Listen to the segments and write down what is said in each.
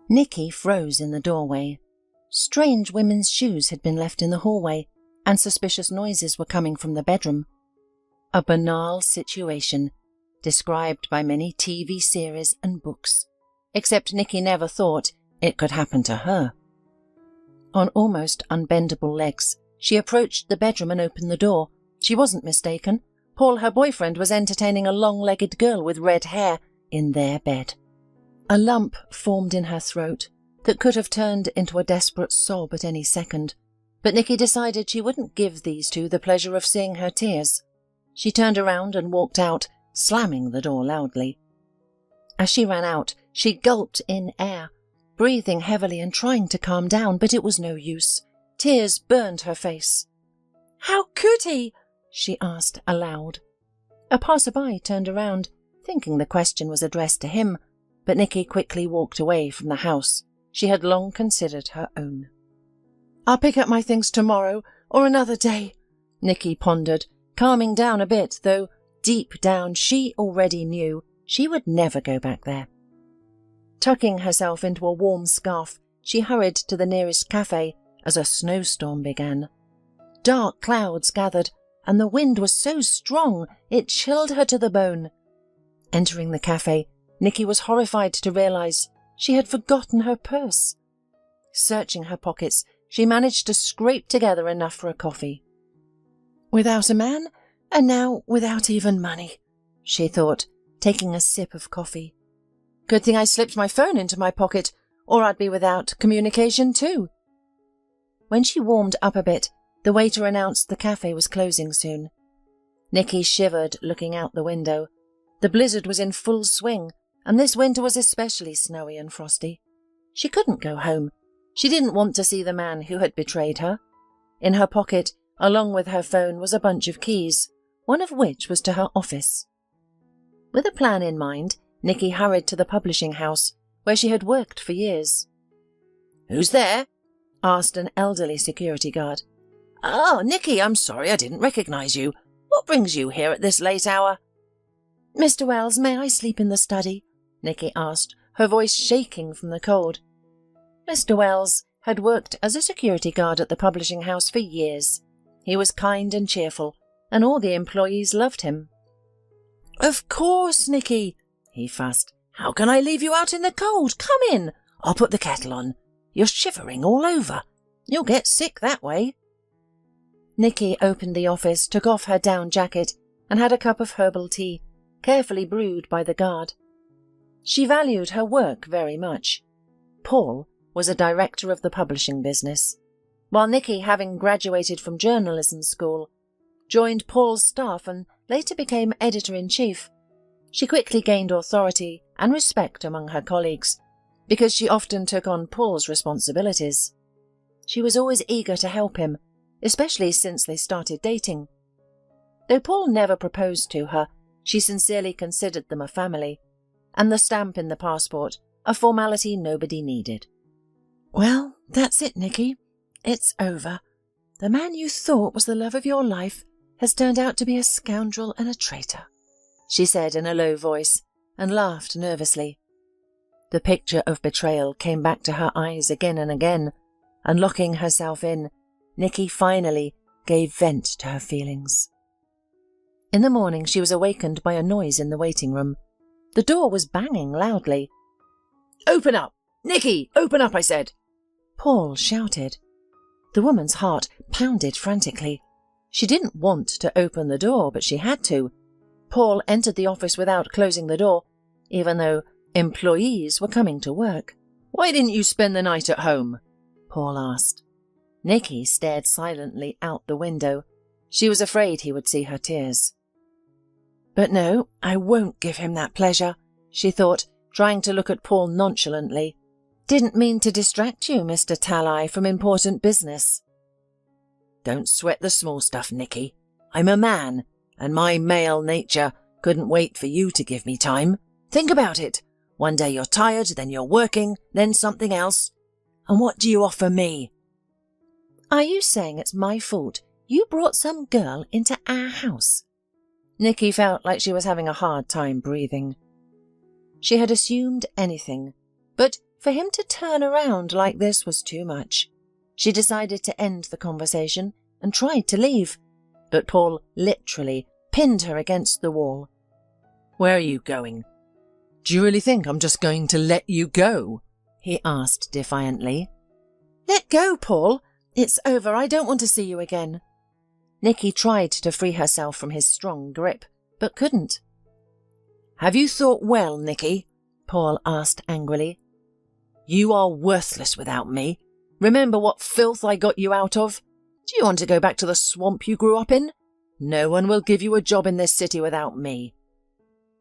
Nikki froze in the doorway. Strange women's shoes had been left in the hallway, and suspicious noises were coming from the bedroom. A banal situation, described by many TV series and books, except Nikki never thought it could happen to her. On almost unbendable legs, she approached the bedroom and opened the door. She wasn't mistaken. Paul, her boyfriend, was entertaining a long-legged girl with red hair in their bed. A lump formed in her throat that could have turned into a desperate sob at any second, but Nikki decided she wouldn't give these two the pleasure of seeing her tears. She turned around and walked out, slamming the door loudly. As she ran out, she gulped in air, breathing heavily and trying to calm down, but it was no use. Tears burned her face. "How could he?" she asked aloud. A passerby turned around, thinking the question was addressed to him, but Nikki quickly walked away from the house she had long considered her own. "I'll pick up my things tomorrow or another day," Nikki pondered, calming down a bit, though deep down she already knew she would never go back there. Tucking herself into a warm scarf, she hurried to the nearest cafe as a snowstorm began. Dark clouds gathered, and the wind was so strong it chilled her to the bone. Entering the cafe, Nikki was horrified to realize she had forgotten her purse. Searching her pockets, she managed to scrape together enough for a coffee. "Without a man, and now without even money," she thought, taking a sip of coffee. "Good thing I slipped my phone into my pocket, or I'd be without communication too." When she warmed up a bit, the waiter announced the cafe was closing soon. Nikki shivered looking out the window. The blizzard was in full swing, and this winter was especially snowy and frosty. She couldn't go home. She didn't want to see the man who had betrayed her. In her pocket, along with her phone, was a bunch of keys, one of which was to her office. With a plan in mind, Nikki hurried to the publishing house, where she had worked for years. "Who's there?" asked an elderly security guard. "Oh, Nikki, I'm sorry I didn't recognize you. What brings you here at this late hour?" "Mr. Wells, may I sleep in the study?" Nikki asked, her voice shaking from the cold. Mr. Wells had worked as a security guard at the publishing house for years. He was kind and cheerful, and all the employees loved him. "Of course, Nikki," he fussed. "How can I leave you out in the cold? Come in. I'll put the kettle on. You're shivering all over. You'll get sick that way." Nikki opened the office, took off her down jacket, and had a cup of herbal tea, carefully brewed by the guard. She valued her work very much. Paul was a director of the publishing business, while Nikki, having graduated from journalism school, joined Paul's staff and later became editor-in-chief. She quickly gained authority and respect among her colleagues, because she often took on Paul's responsibilities. She was always eager to help him, especially since they started dating. Though Paul never proposed to her, she sincerely considered them a family, and the stamp in the passport a formality nobody needed. "Well, that's it, Nikki. It's over. The man you thought was the love of your life has turned out to be a scoundrel and a traitor," she said in a low voice, and laughed nervously. The picture of betrayal came back to her eyes again and again, and locking herself in, Nikki finally gave vent to her feelings. In the morning she was awakened by a noise in the waiting room. The door was banging loudly. "Open up! Nikki, open up, I said!" Paul shouted. The woman's heart pounded frantically. She didn't want to open the door, but she had to. Paul entered the office without closing the door, even though employees were coming to work. "Why didn't you spend the night at home?" Paul asked. Nikki stared silently out the window. She was afraid he would see her tears. "But no, I won't give him that pleasure," she thought, trying to look at Paul nonchalantly. "Didn't mean to distract you, Mr. Talley, from important business." "Don't sweat the small stuff, Nikki. I'm a man, and my male nature couldn't wait for you to give me time. Think about it. One day you're tired, then you're working, then something else. And what do you offer me?" "Are you saying it's my fault you brought some girl into our house?" Nikki felt like she was having a hard time breathing. She had assumed anything, but For him to turn around like this was too much. She decided to end the conversation and tried to leave, but Paul literally pinned her against the wall. "Where are you going? Do you really think I'm just going to let you go?" he asked defiantly. "Let go, Paul. It's over. I don't want to see you again." Nikki tried to free herself from his strong grip, but couldn't. "Have you thought well, Nikki?" Paul asked angrily. "You are worthless without me. Remember what filth I got you out of? Do you want to go back to the swamp you grew up in? No one will give you a job in this city without me."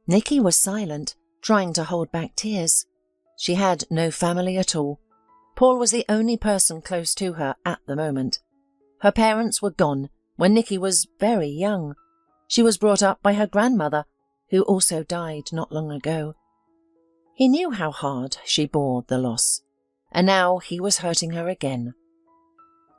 Nikki was silent, trying to hold back tears. She had no family at all. Paul was the only person close to her at the moment. Her parents were gone when Nikki was very young. She was brought up by her grandmother, who also died not long ago. He knew how hard she bore the loss, and now he was hurting her again.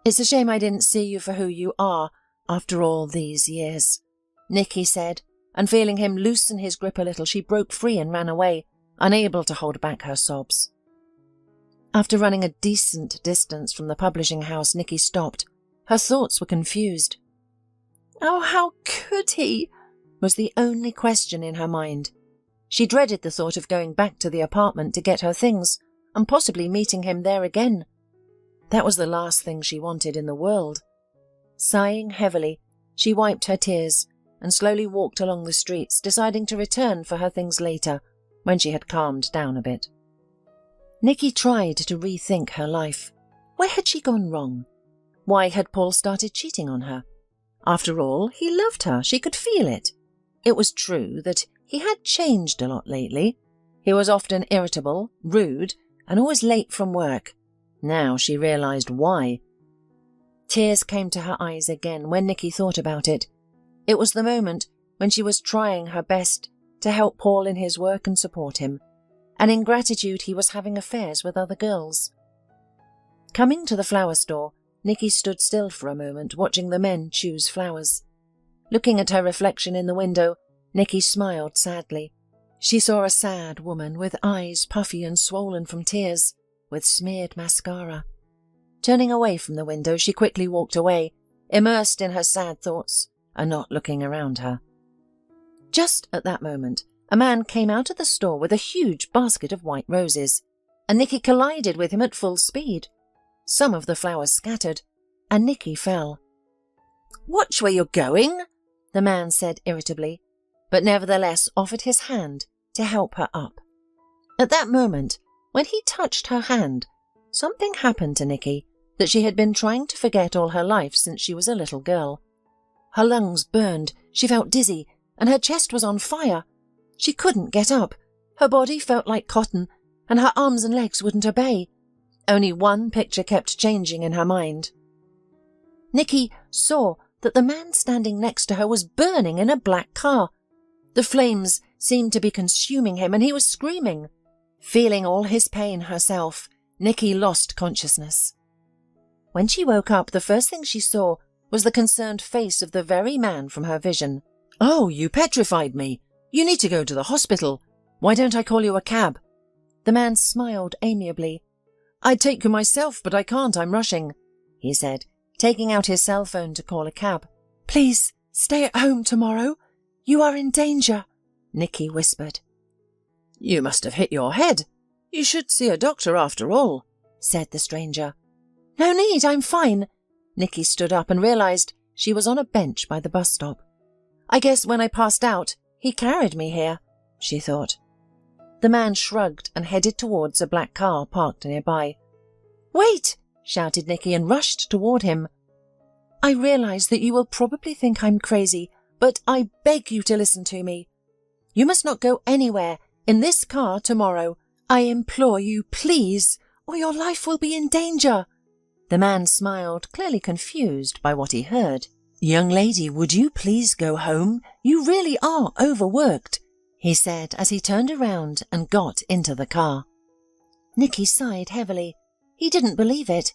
"It's a shame I didn't see you for who you are after all these years," Nikki said, and feeling him loosen his grip a little, she broke free and ran away, unable to hold back her sobs. After running a decent distance from the publishing house, Nikki stopped. Her thoughts were confused. "Oh, how could he?" was the only question in her mind. She dreaded the thought of going back to the apartment to get her things and possibly meeting him there again. That was the last thing she wanted in the world. Sighing heavily, she wiped her tears and slowly walked along the streets, deciding to return for her things later, when she had calmed down a bit. Nikki tried to rethink her life. Where had she gone wrong? Why had Paul started cheating on her? After all, he loved her. She could feel it. It was true that he had changed a lot lately. He was often irritable, rude, and always late from work. Now she realized why. Tears came to her eyes again when Nikki thought about it. It was the moment when she was trying her best to help Paul in his work and support him, and in gratitude he was having affairs with other girls. Coming to the flower store, Nikki stood still for a moment, watching the men choose flowers. Looking at her reflection in the window, Nikki smiled sadly. She saw a sad woman with eyes puffy and swollen from tears, with smeared mascara. Turning away from the window, she quickly walked away, immersed in her sad thoughts and not looking around her. Just at that moment, a man came out of the store with a huge basket of white roses, and Nikki collided with him at full speed. Some of the flowers scattered, and Nikki fell. "Watch where you're going," the man said irritably, but nevertheless offered his hand to help her up. At that moment, when he touched her hand, something happened to Nikki that she had been trying to forget all her life since she was a little girl. Her lungs burned, she felt dizzy, and her chest was on fire. She couldn't get up. Her body felt like cotton, and her arms and legs wouldn't obey. Only one picture kept changing in her mind. Nikki saw that the man standing next to her was burning in a black car. The flames seemed to be consuming him, and he was screaming. Feeling all his pain herself, Nikki lost consciousness. When she woke up, the first thing she saw was the concerned face of the very man from her vision. "Oh, you petrified me. You need to go to the hospital. Why don't I call you a cab?" The man smiled amiably. "I'd take you myself, but I can't. I'm rushing," he said, taking out his cell phone to call a cab. "Please, stay at home tomorrow. You are in danger," Nikki whispered. "You must have hit your head. You should see a doctor after all," said the stranger. "No need, I'm fine." Nikki stood up and realized she was on a bench by the bus stop. "I guess when I passed out, he carried me here," she thought. The man shrugged and headed towards a black car parked nearby. "Wait!" shouted Nikki and rushed toward him. "I realize that you will probably think I'm crazy, but I beg you to listen to me. You must not go anywhere in this car tomorrow. I implore you, please, or your life will be in danger." The man smiled, clearly confused by what he heard. "Young lady, would you please go home? You really are overworked," he said as he turned around and got into the car. Nikki sighed heavily. He didn't believe it.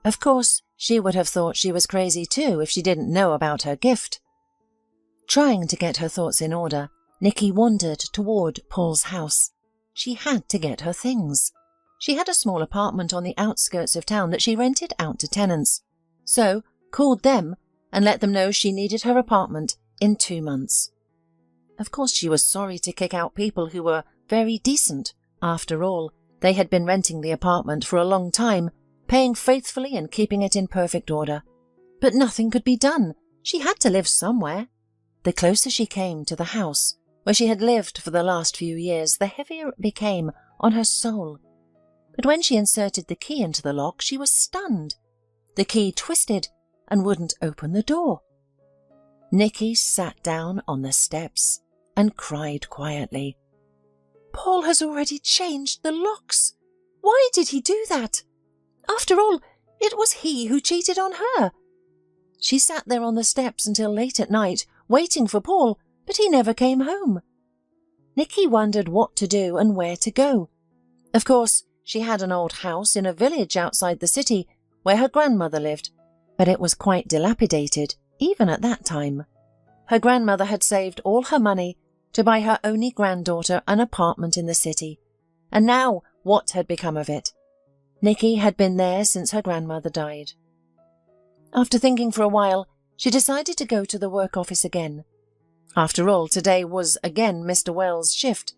Of course, she would have thought she was crazy too if she didn't know about her gift. Trying to get her thoughts in order, Nikki wandered toward Paul's house. She had to get her things. She had a small apartment on the outskirts of town that she rented out to tenants, so called them and let them know she needed her apartment in 2 months. Of course, she was sorry to kick out people who were very decent. After all, they had been renting the apartment for a long time, paying faithfully and keeping it in perfect order. But nothing could be done. She had to live somewhere. The closer she came to the house where she had lived for the last few years, the heavier it became on her soul. But when she inserted the key into the lock, she was stunned. The key twisted and wouldn't open the door. Nikki sat down on the steps and cried quietly. Paul has already changed the locks. Why did he do that? After all, it was he who cheated on her. She sat there on the steps until late at night, waiting for Paul, but he never came home. Nikki wondered what to do and where to go. Of course, she had an old house in a village outside the city where her grandmother lived, but it was quite dilapidated, even at that time. Her grandmother had saved all her money to buy her only granddaughter an apartment in the city, and now what had become of it? Nikki had been there since her grandmother died. After thinking for a while, she decided to go to the work office again. After all, today was again Mr. Wells' shift,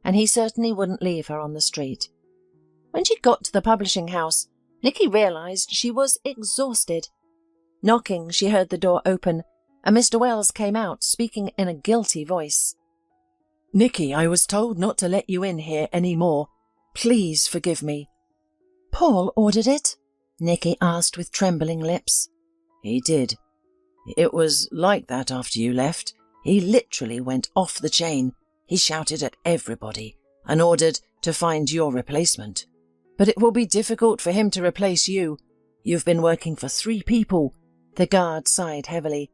and he certainly wouldn't leave her on the street. When she got to the publishing house, Nikki realized she was exhausted. Knocking, she heard the door open, and Mr. Wells came out, speaking in a guilty voice. Nikki, I was told not to let you in here any more. Please forgive me. Paul ordered it? Nikki asked with trembling lips. He did. It was like that after you left. He literally went off the chain. He shouted at everybody and ordered to find your replacement. But it will be difficult for him to replace you. You've been working for 3 people. The guard sighed heavily.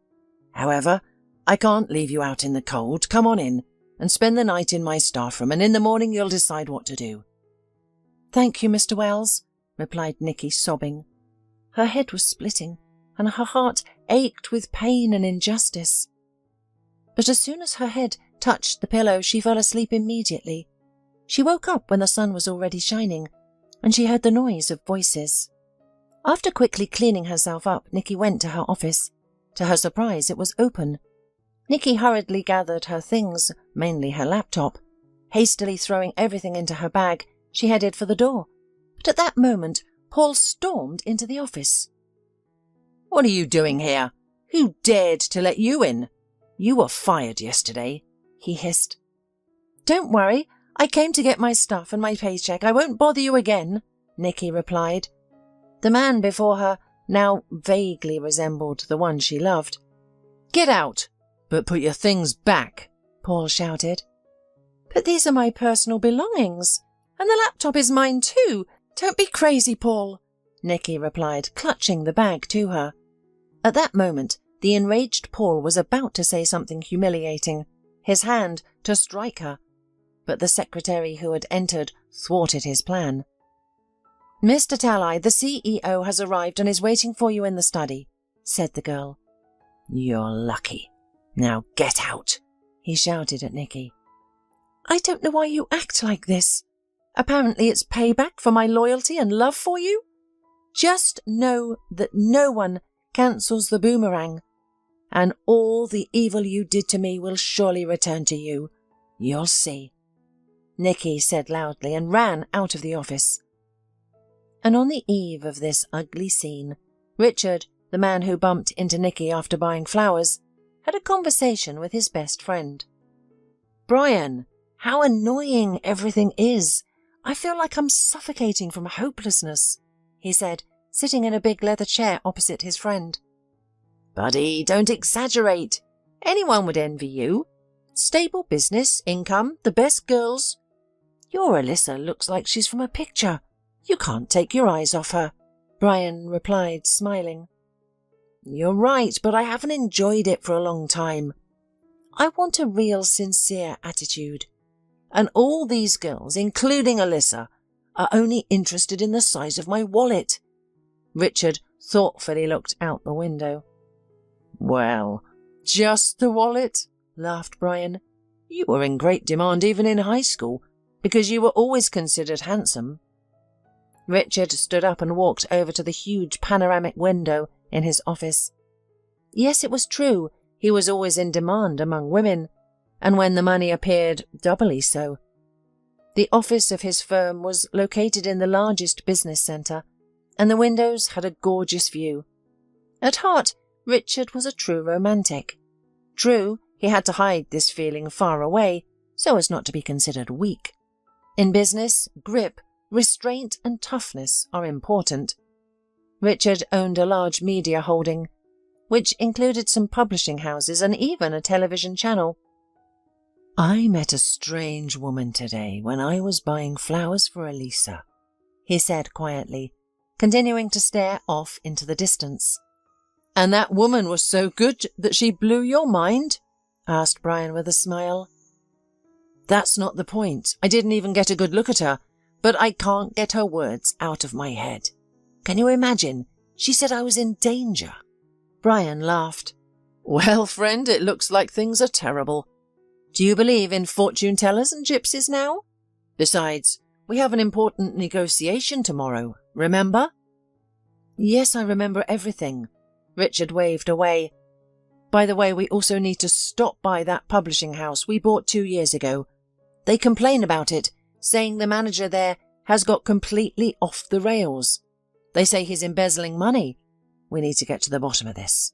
However, I can't leave you out in the cold. Come on in and spend the night in my staff room, and in the morning you'll decide what to do. Thank you, Mr. Wells, replied Nikki, sobbing. Her head was splitting, and her heart ached with pain and injustice. But as soon as her head touched the pillow, she fell asleep immediately. She woke up when the sun was already shining, and she heard the noise of voices. After quickly cleaning herself up, Nikki went to her office. To her surprise, it was open. Nikki hurriedly gathered her things, mainly her laptop. Hastily throwing everything into her bag, she headed for the door. But at that moment, Paul stormed into the office. What are you doing here? Who dared to let you in? You were fired yesterday, he hissed. Don't worry, I came to get my stuff and my paycheck. I won't bother you again, Nikki replied. The man before her now vaguely resembled the one she loved. Get out, but put your things back, Paul shouted. But these are my personal belongings, and the laptop is mine too. Don't be crazy, Paul, Nikki replied, clutching the bag to her. At that moment, the enraged Paul was about to say something humiliating, his hand to strike her, but the secretary who had entered thwarted his plan. Mr. Talley, the CEO has arrived and is waiting for you in the study, said the girl. You're lucky. Now get out, he shouted at Nikki. I don't know why you act like this. Apparently it's payback for my loyalty and love for you. Just know that no one cancels the boomerang, and all the evil you did to me will surely return to you. You'll see, Nikki said loudly and ran out of the office. And on the eve of this ugly scene, Richard, the man who bumped into Nikki after buying flowers, had a conversation with his best friend. Brian, how annoying everything is. I feel like I'm suffocating from hopelessness, he said, sitting in a big leather chair opposite his friend. Buddy, don't exaggerate. Anyone would envy you. Stable business, income, the best girls. Your Alyssa looks like she's from a picture. You can't take your eyes off her, Brian replied, smiling. You're right, but I haven't enjoyed it for a long time. I want a real sincere attitude. And all these girls, including Alyssa, are only interested in the size of my wallet. Richard thoughtfully looked out the window. Well, just the wallet, laughed Brian. You were in great demand even in high school, because you were always considered handsome. Richard stood up and walked over to the huge panoramic window in his office. Yes, it was true, he was always in demand among women, and when the money appeared, doubly so. The office of his firm was located in the largest business centre, and the windows had a gorgeous view. At heart, Richard was a true romantic. True, he had to hide this feeling far away, so as not to be considered weak. In business, grip, restraint and toughness are important. Richard owned a large media holding, which included some publishing houses and even a television channel. "I met a strange woman today when I was buying flowers for Elisa," he said quietly, continuing to stare off into the distance. "And that woman was so good that she blew your mind?" asked Brian with a smile. "That's not the point. I didn't even get a good look at her, but I can't get her words out of my head. Can you imagine? She said I was in danger." Brian laughed. "Well, friend, it looks like things are terrible. Do you believe in fortune-tellers and gypsies now? Besides, we have an important negotiation tomorrow, remember?" "Yes, I remember everything." Richard waved away. "By the way, we also need to stop by that publishing house we bought 2 years ago. They complain about it, saying the manager there has got completely off the rails. They say he's embezzling money. We need to get to the bottom of this."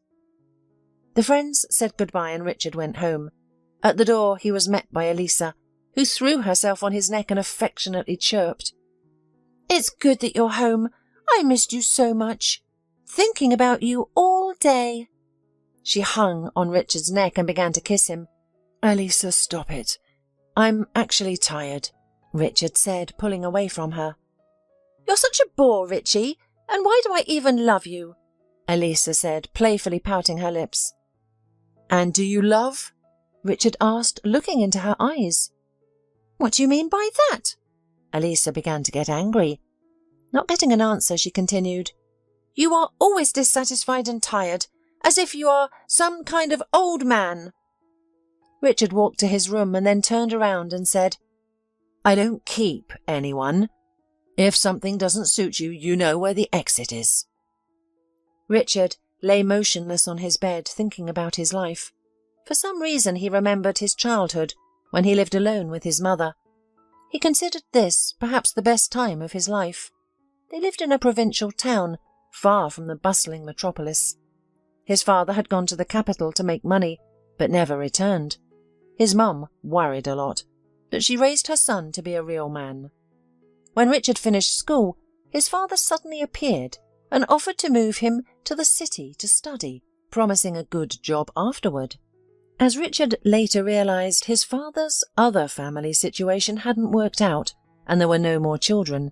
The friends said goodbye and Richard went home. At the door, he was met by Elisa, who threw herself on his neck and affectionately chirped. "It's good that you're home. I missed you so much. Thinking about you all day." She hung on Richard's neck and began to kiss him. "Elisa, stop it. I'm actually tired," Richard said, pulling away from her. "You're such a bore, Richie, and why do I even love you?" Elisa said, playfully pouting her lips. "And do you love?" Richard asked, looking into her eyes. "What do you mean by that?" Elisa began to get angry. Not getting an answer, she continued, "You are always dissatisfied and tired, as if you are some kind of old man." Richard walked to his room and then turned around and said, "I don't keep anyone. If something doesn't suit you, you know where the exit is." Richard lay motionless on his bed, thinking about his life. For some reason he remembered his childhood, when he lived alone with his mother. He considered this perhaps the best time of his life. They lived in a provincial town, far from the bustling metropolis. His father had gone to the capital to make money, but never returned. His mum worried a lot, but she raised her son to be a real man. When Richard finished school, his father suddenly appeared and offered to move him to the city to study, promising a good job afterward. As Richard later realized, his father's other family situation hadn't worked out, and there were no more children.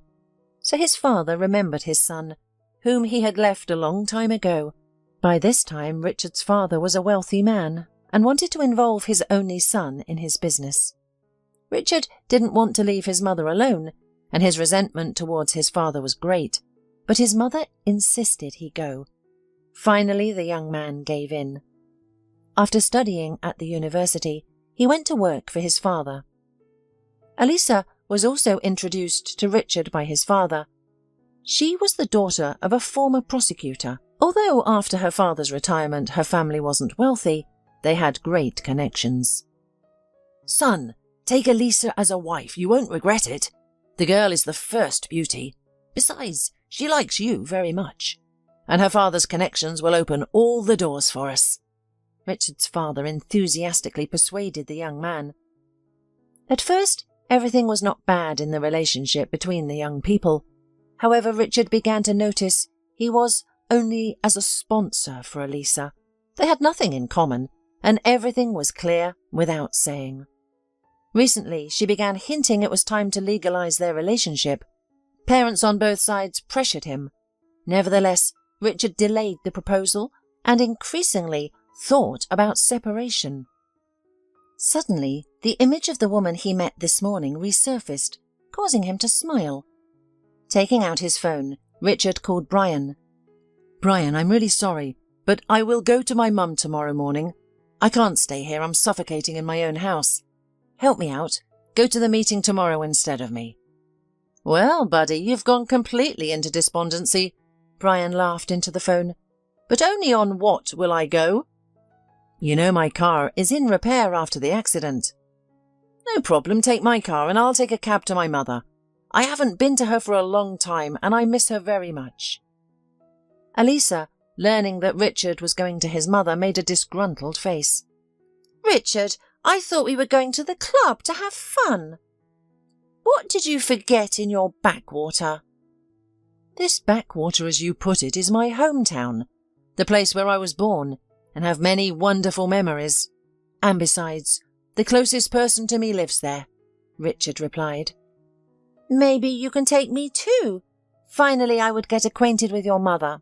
So his father remembered his son, whom he had left a long time ago. By this time, Richard's father was a wealthy man and wanted to involve his only son in his business. Richard didn't want to leave his mother alone, and his resentment towards his father was great, but his mother insisted he go. Finally, the young man gave in. After studying at the university, he went to work for his father. Elisa was also introduced to Richard by his father. She was the daughter of a former prosecutor. Although after her father's retirement her family wasn't wealthy, they had great connections. "Son, take Elisa as a wife. You won't regret it. The girl is the first beauty. Besides, she likes you very much. And her father's connections will open all the doors for us." Richard's father enthusiastically persuaded the young man. At first, everything was not bad in the relationship between the young people. However, Richard began to notice he was only as a sponsor for Elisa. They had nothing in common, and everything was clear without saying. Recently, she began hinting it was time to legalize their relationship. Parents on both sides pressured him. Nevertheless, Richard delayed the proposal and increasingly thought about separation. Suddenly, the image of the woman he met this morning resurfaced, causing him to smile. Taking out his phone, Richard called Brian. "Brian, I'm really sorry, but I will go to my mum tomorrow morning. I can't stay here, I'm suffocating in my own house. Help me out. Go to the meeting tomorrow instead of me." Well, buddy, you've gone completely into despondency. Brian laughed into the phone. But only on what will I go? You know my car is in repair after the accident. No problem, take my car and I'll take a cab to my mother. I haven't been to her for a long time and I miss her very much. Elisa, learning that Richard was going to his mother, made a disgruntled face. Richard, I thought we were going to the club to have fun. What did you forget in your backwater? This backwater, as you put it, is my hometown, the place where I was born, and have many wonderful memories. And besides, the closest person to me lives there, Richard replied. Maybe you can take me too. Finally, I would get acquainted with your mother.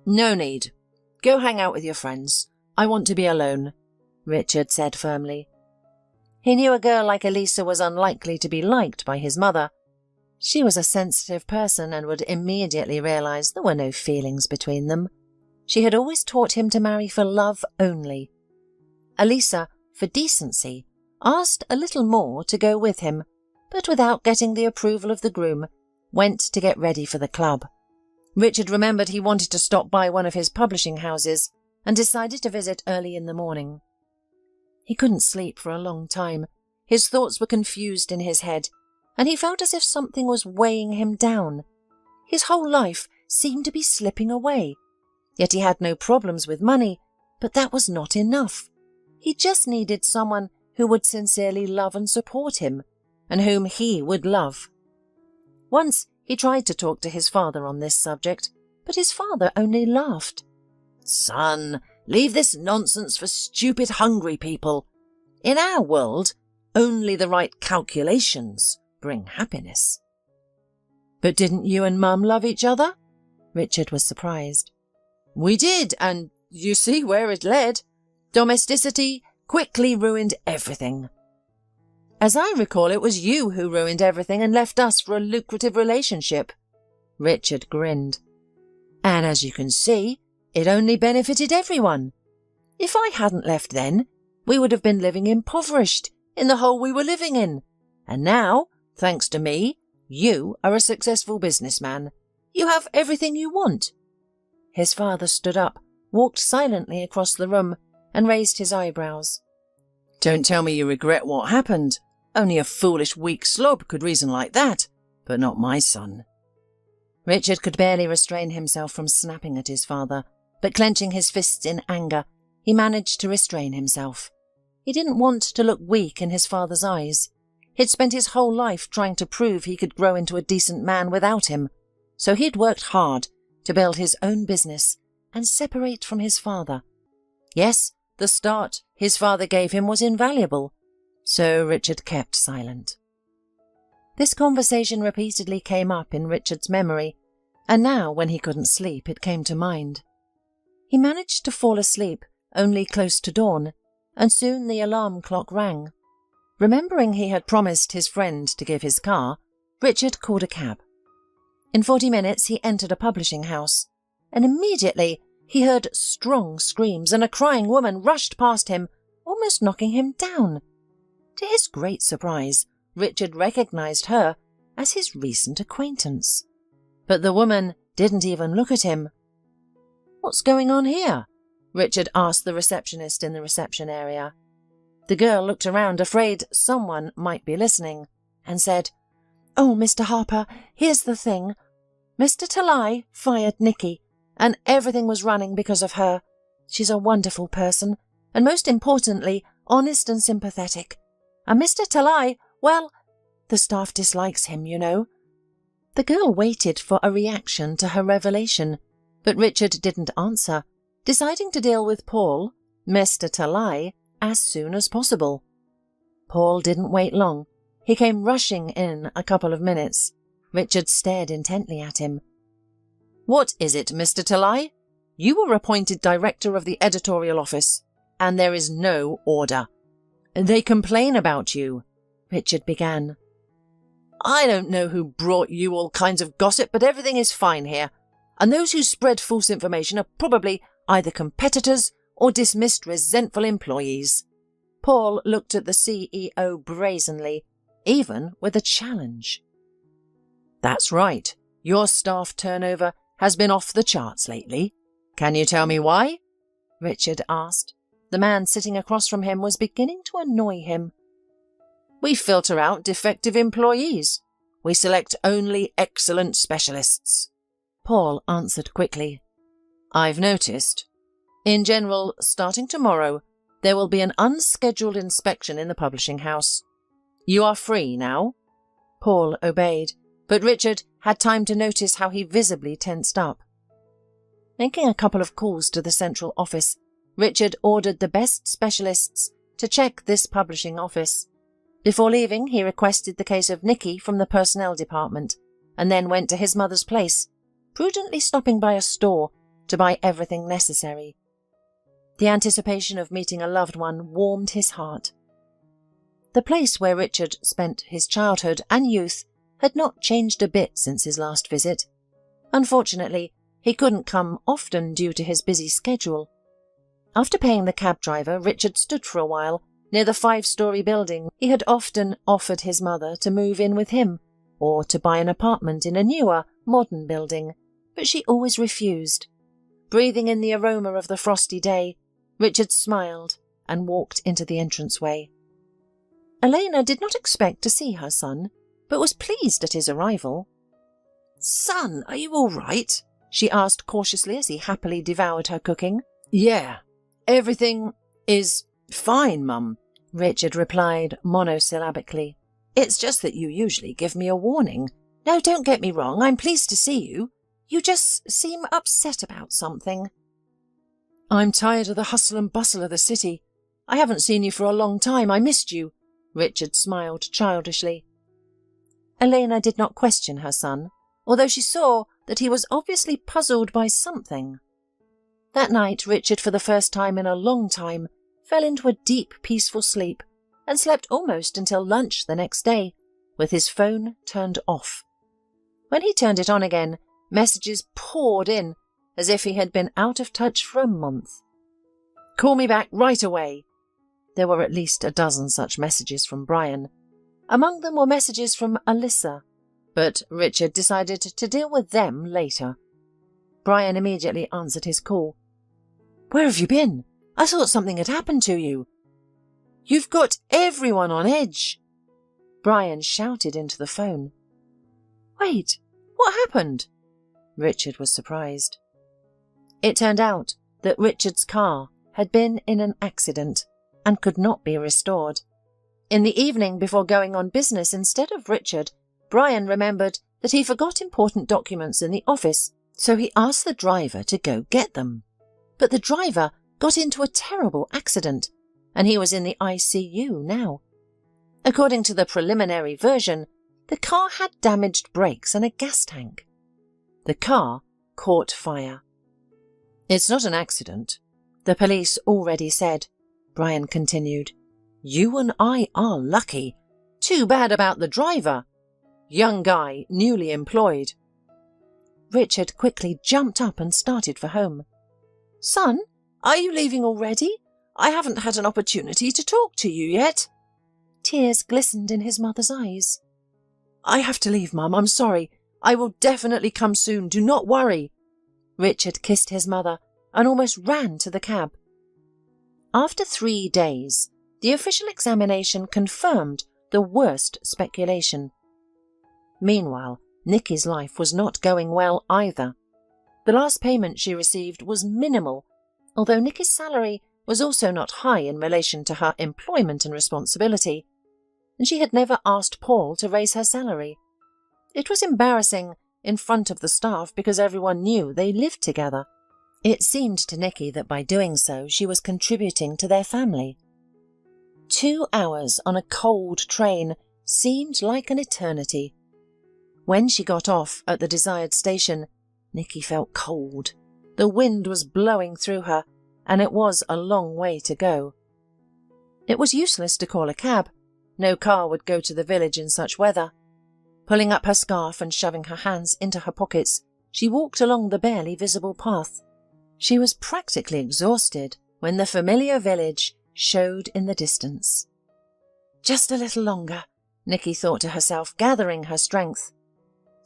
No need. Go hang out with your friends. I want to be alone, Richard said firmly. He knew a girl like Elisa was unlikely to be liked by his mother. She was a sensitive person and would immediately realize there were no feelings between them. She had always taught him to marry for love only. Elisa, for decency, asked a little more to go with him, but without getting the approval of the groom, went to get ready for the club. Richard remembered he wanted to stop by one of his publishing houses and decided to visit early in the morning. He couldn't sleep for a long time. His thoughts were confused in his head, and he felt as if something was weighing him down. His whole life seemed to be slipping away. Yet he had no problems with money, but that was not enough. He just needed someone who would sincerely love and support him, and whom he would love. Once he tried to talk to his father on this subject, but his father only laughed. Son, leave this nonsense for stupid, hungry people. In our world, only the right calculations bring happiness. But didn't you and Mum love each other? Richard was surprised. We did, and you see where it led. Domesticity quickly ruined everything. As I recall, it was you who ruined everything and left us for a lucrative relationship. Richard grinned. And as you can see, it only benefited everyone. If I hadn't left then, we would have been living impoverished in the hole we were living in. And now, thanks to me, you are a successful businessman. You have everything you want. His father stood up, walked silently across the room, and raised his eyebrows. Don't tell me you regret what happened. Only a foolish, weak slob could reason like that, but not my son. Richard could barely restrain himself from snapping at his father, but clenching his fists in anger, he managed to restrain himself. He didn't want to look weak in his father's eyes. He'd spent his whole life trying to prove he could grow into a decent man without him, so he'd worked hard to build his own business and separate from his father. Yes, the start his father gave him was invaluable, so Richard kept silent. This conversation repeatedly came up in Richard's memory, and now, when he couldn't sleep, it came to mind. He managed to fall asleep only close to dawn, and soon the alarm clock rang. Remembering he had promised his friend to give his car, Richard called a cab. In 40 minutes he entered a publishing house, and immediately he heard strong screams and a crying woman rushed past him, almost knocking him down. To his great surprise, Richard recognized her as his recent acquaintance. But the woman didn't even look at him. What's going on here? Richard asked the receptionist in the reception area. The girl looked around, afraid someone might be listening, and said, Oh, Mr. Harper, here's the thing. Mr. Talai fired Nikki, and everything was running because of her. She's a wonderful person, and most importantly, honest and sympathetic. And Mr. Talai, well, the staff dislikes him, you know. The girl waited for a reaction to her revelation, but Richard didn't answer, deciding to deal with Paul, Mr. Talai, as soon as possible. Paul didn't wait long. He came rushing in a couple of minutes. Richard stared intently at him. What is it, Mr. Talai? You were appointed director of the editorial office, and there is no order. They complain about you, Richard began. I don't know who brought you all kinds of gossip, but everything is fine here, and those who spread false information are probably either competitors or dismissed resentful employees. Paul looked at the CEO brazenly, even with a challenge. That's right. Your staff turnover has been off the charts lately. Can you tell me why? Richard asked. The man sitting across from him was beginning to annoy him. We filter out defective employees. We select only excellent specialists, Paul answered quickly. I've noticed. In general, starting tomorrow, there will be an unscheduled inspection in the publishing house. You are free now? Paul obeyed, but Richard had time to notice how he visibly tensed up. Making a couple of calls to the central office, Richard ordered the best specialists to check this publishing office. Before leaving, he requested the case of Nikki from the personnel department, and then went to his mother's place, prudently stopping by a store to buy everything necessary. The anticipation of meeting a loved one warmed his heart. The place where Richard spent his childhood and youth had not changed a bit since his last visit. Unfortunately, he couldn't come often due to his busy schedule. After paying the cab driver, Richard stood for a while near the 5-story building he had often offered his mother to move in with him, or to buy an apartment in a newer, modern building, but she always refused. Breathing in the aroma of the frosty day, Richard smiled and walked into the entranceway. Elena did not expect to see her son, but was pleased at his arrival. "Son, are you all right?" she asked cautiously as he happily devoured her cooking. "Yeah, everything is fine, Mum," Richard replied monosyllabically. "It's just that you usually give me a warning. No, don't get me wrong, I'm pleased to see you. You just seem upset about something." "I'm tired of the hustle and bustle of the city. I haven't seen you for a long time. I missed you," Richard smiled childishly. Elena did not question her son, although she saw that he was obviously puzzled by something. That night, Richard, for the first time in a long time, fell into a deep, peaceful sleep and slept almost until lunch the next day, with his phone turned off. When he turned it on again, messages poured in, as if he had been out of touch for a month. "Call me back right away." There were at least a dozen such messages from Brian. Among them were messages from Alyssa, but Richard decided to deal with them later. Brian immediately answered his call. "Where have you been? I thought something had happened to you." "You've got everyone on edge," Brian shouted into the phone. "Wait, what happened?" Richard was surprised. It turned out that Richard's car had been in an accident and could not be restored. In the evening before going on business, instead of Richard, Brian remembered that he forgot important documents in the office, so he asked the driver to go get them. But the driver got into a terrible accident, and he was in the ICU now. According to the preliminary version, the car had damaged brakes and a gas tank. The car caught fire. "It's not an accident, the police already said," Brian continued. "You and I are lucky. Too bad about the driver. Young guy, newly employed." Richard quickly jumped up and started for home. "Son, are you leaving already? I haven't had an opportunity to talk to you yet." Tears glistened in his mother's eyes. "I have to leave, Mum. I'm sorry. I will definitely come soon. Do not worry." Richard kissed his mother and almost ran to the cab. After 3 days, the official examination confirmed the worst speculation. Meanwhile, Nikki's life was not going well either. The last payment she received was minimal, although Nikki's salary was also not high in relation to her employment and responsibility, and she had never asked Paul to raise her salary. It was embarrassing in front of the staff because everyone knew they lived together. It seemed to Nikki that by doing so she was contributing to their family. 2 hours on a cold train seemed like an eternity. When she got off at the desired station, Nikki felt cold. The wind was blowing through her, and it was a long way to go. It was useless to call a cab. No car would go to the village in such weather. Pulling up her scarf and shoving her hands into her pockets, she walked along the barely visible path. She was practically exhausted when the familiar village showed in the distance. Just a little longer, Nikki thought to herself, gathering her strength.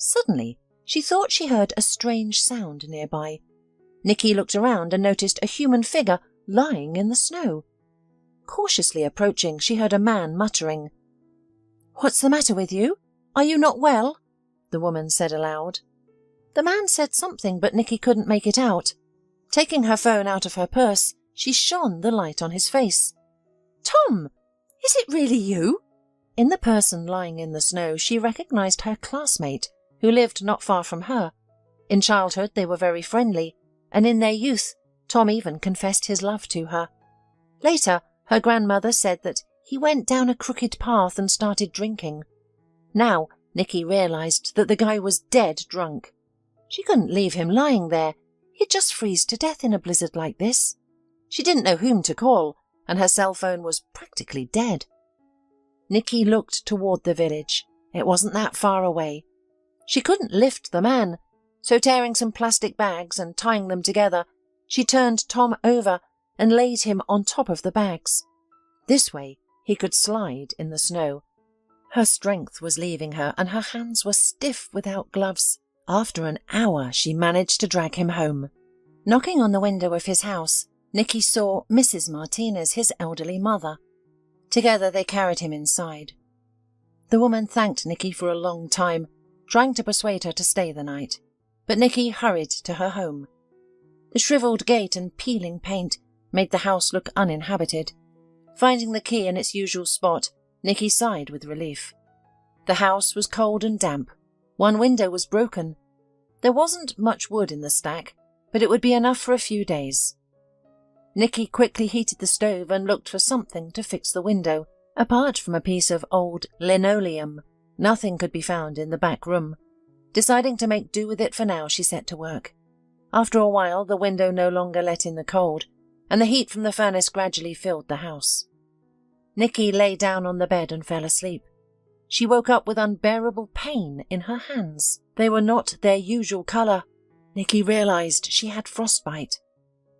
Suddenly, she thought she heard a strange sound nearby. Nikki looked around and noticed a human figure lying in the snow. Cautiously approaching, she heard a man muttering. "What's the matter with you? Are you not well?" the woman said aloud. The man said something, but Nikki couldn't make it out. Taking her phone out of her purse, she shone the light on his face. "Tom, is it really you?" In the person lying in the snow, she recognized her classmate, who lived not far from her. In childhood, they were very friendly, and in their youth, Tom even confessed his love to her. Later, her grandmother said that he went down a crooked path and started drinking. Now, Nikki realized that the guy was dead drunk. She couldn't leave him lying there. He'd just freeze to death in a blizzard like this. She didn't know whom to call, and her cell phone was practically dead. Nikki looked toward the village. It wasn't that far away. She couldn't lift the man, so tearing some plastic bags and tying them together, she turned Tom over and laid him on top of the bags. This way, he could slide in the snow. Her strength was leaving her, and her hands were stiff without gloves. After an hour, she managed to drag him home. Knocking on the window of his house, Nikki saw Mrs. Martinez, his elderly mother. Together they carried him inside. The woman thanked Nikki for a long time, trying to persuade her to stay the night, but Nikki hurried to her home. The shriveled gate and peeling paint made the house look uninhabited. Finding the key in its usual spot, Nikki sighed with relief. The house was cold and damp. One window was broken. There wasn't much wood in the stack, but it would be enough for a few days. Nikki quickly heated the stove and looked for something to fix the window. Apart from a piece of old linoleum, nothing could be found in the back room. Deciding to make do with it for now, she set to work. After a while, the window no longer let in the cold, and the heat from the furnace gradually filled the house. Nikki lay down on the bed and fell asleep. She woke up with unbearable pain in her hands. They were not their usual colour. Nikki realized she had frostbite.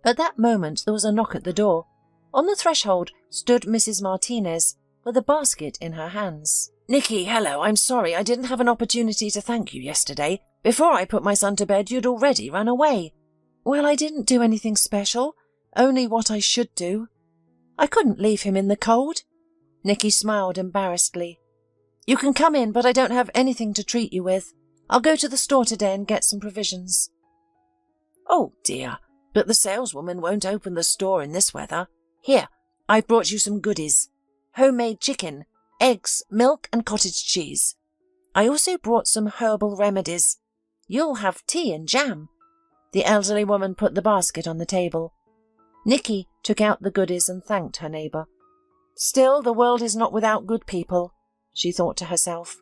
At that moment, there was a knock at the door. On the threshold stood Mrs. Martinez with a basket in her hands. "Nikki, hello, I'm sorry I didn't have an opportunity to thank you yesterday. Before I put my son to bed, you'd already run away." "Well, I didn't do anything special, only what I should do. I couldn't leave him in the cold." Nikki smiled embarrassedly. "You can come in, but I don't have anything to treat you with. I'll go to the store today and get some provisions." "Oh dear, but the saleswoman won't open the store in this weather. Here, I've brought you some goodies. Homemade chicken, eggs, milk and cottage cheese. I also brought some herbal remedies. You'll have tea and jam." The elderly woman put the basket on the table. Nikki took out the goodies and thanked her neighbour. Still, the world is not without good people, she thought to herself.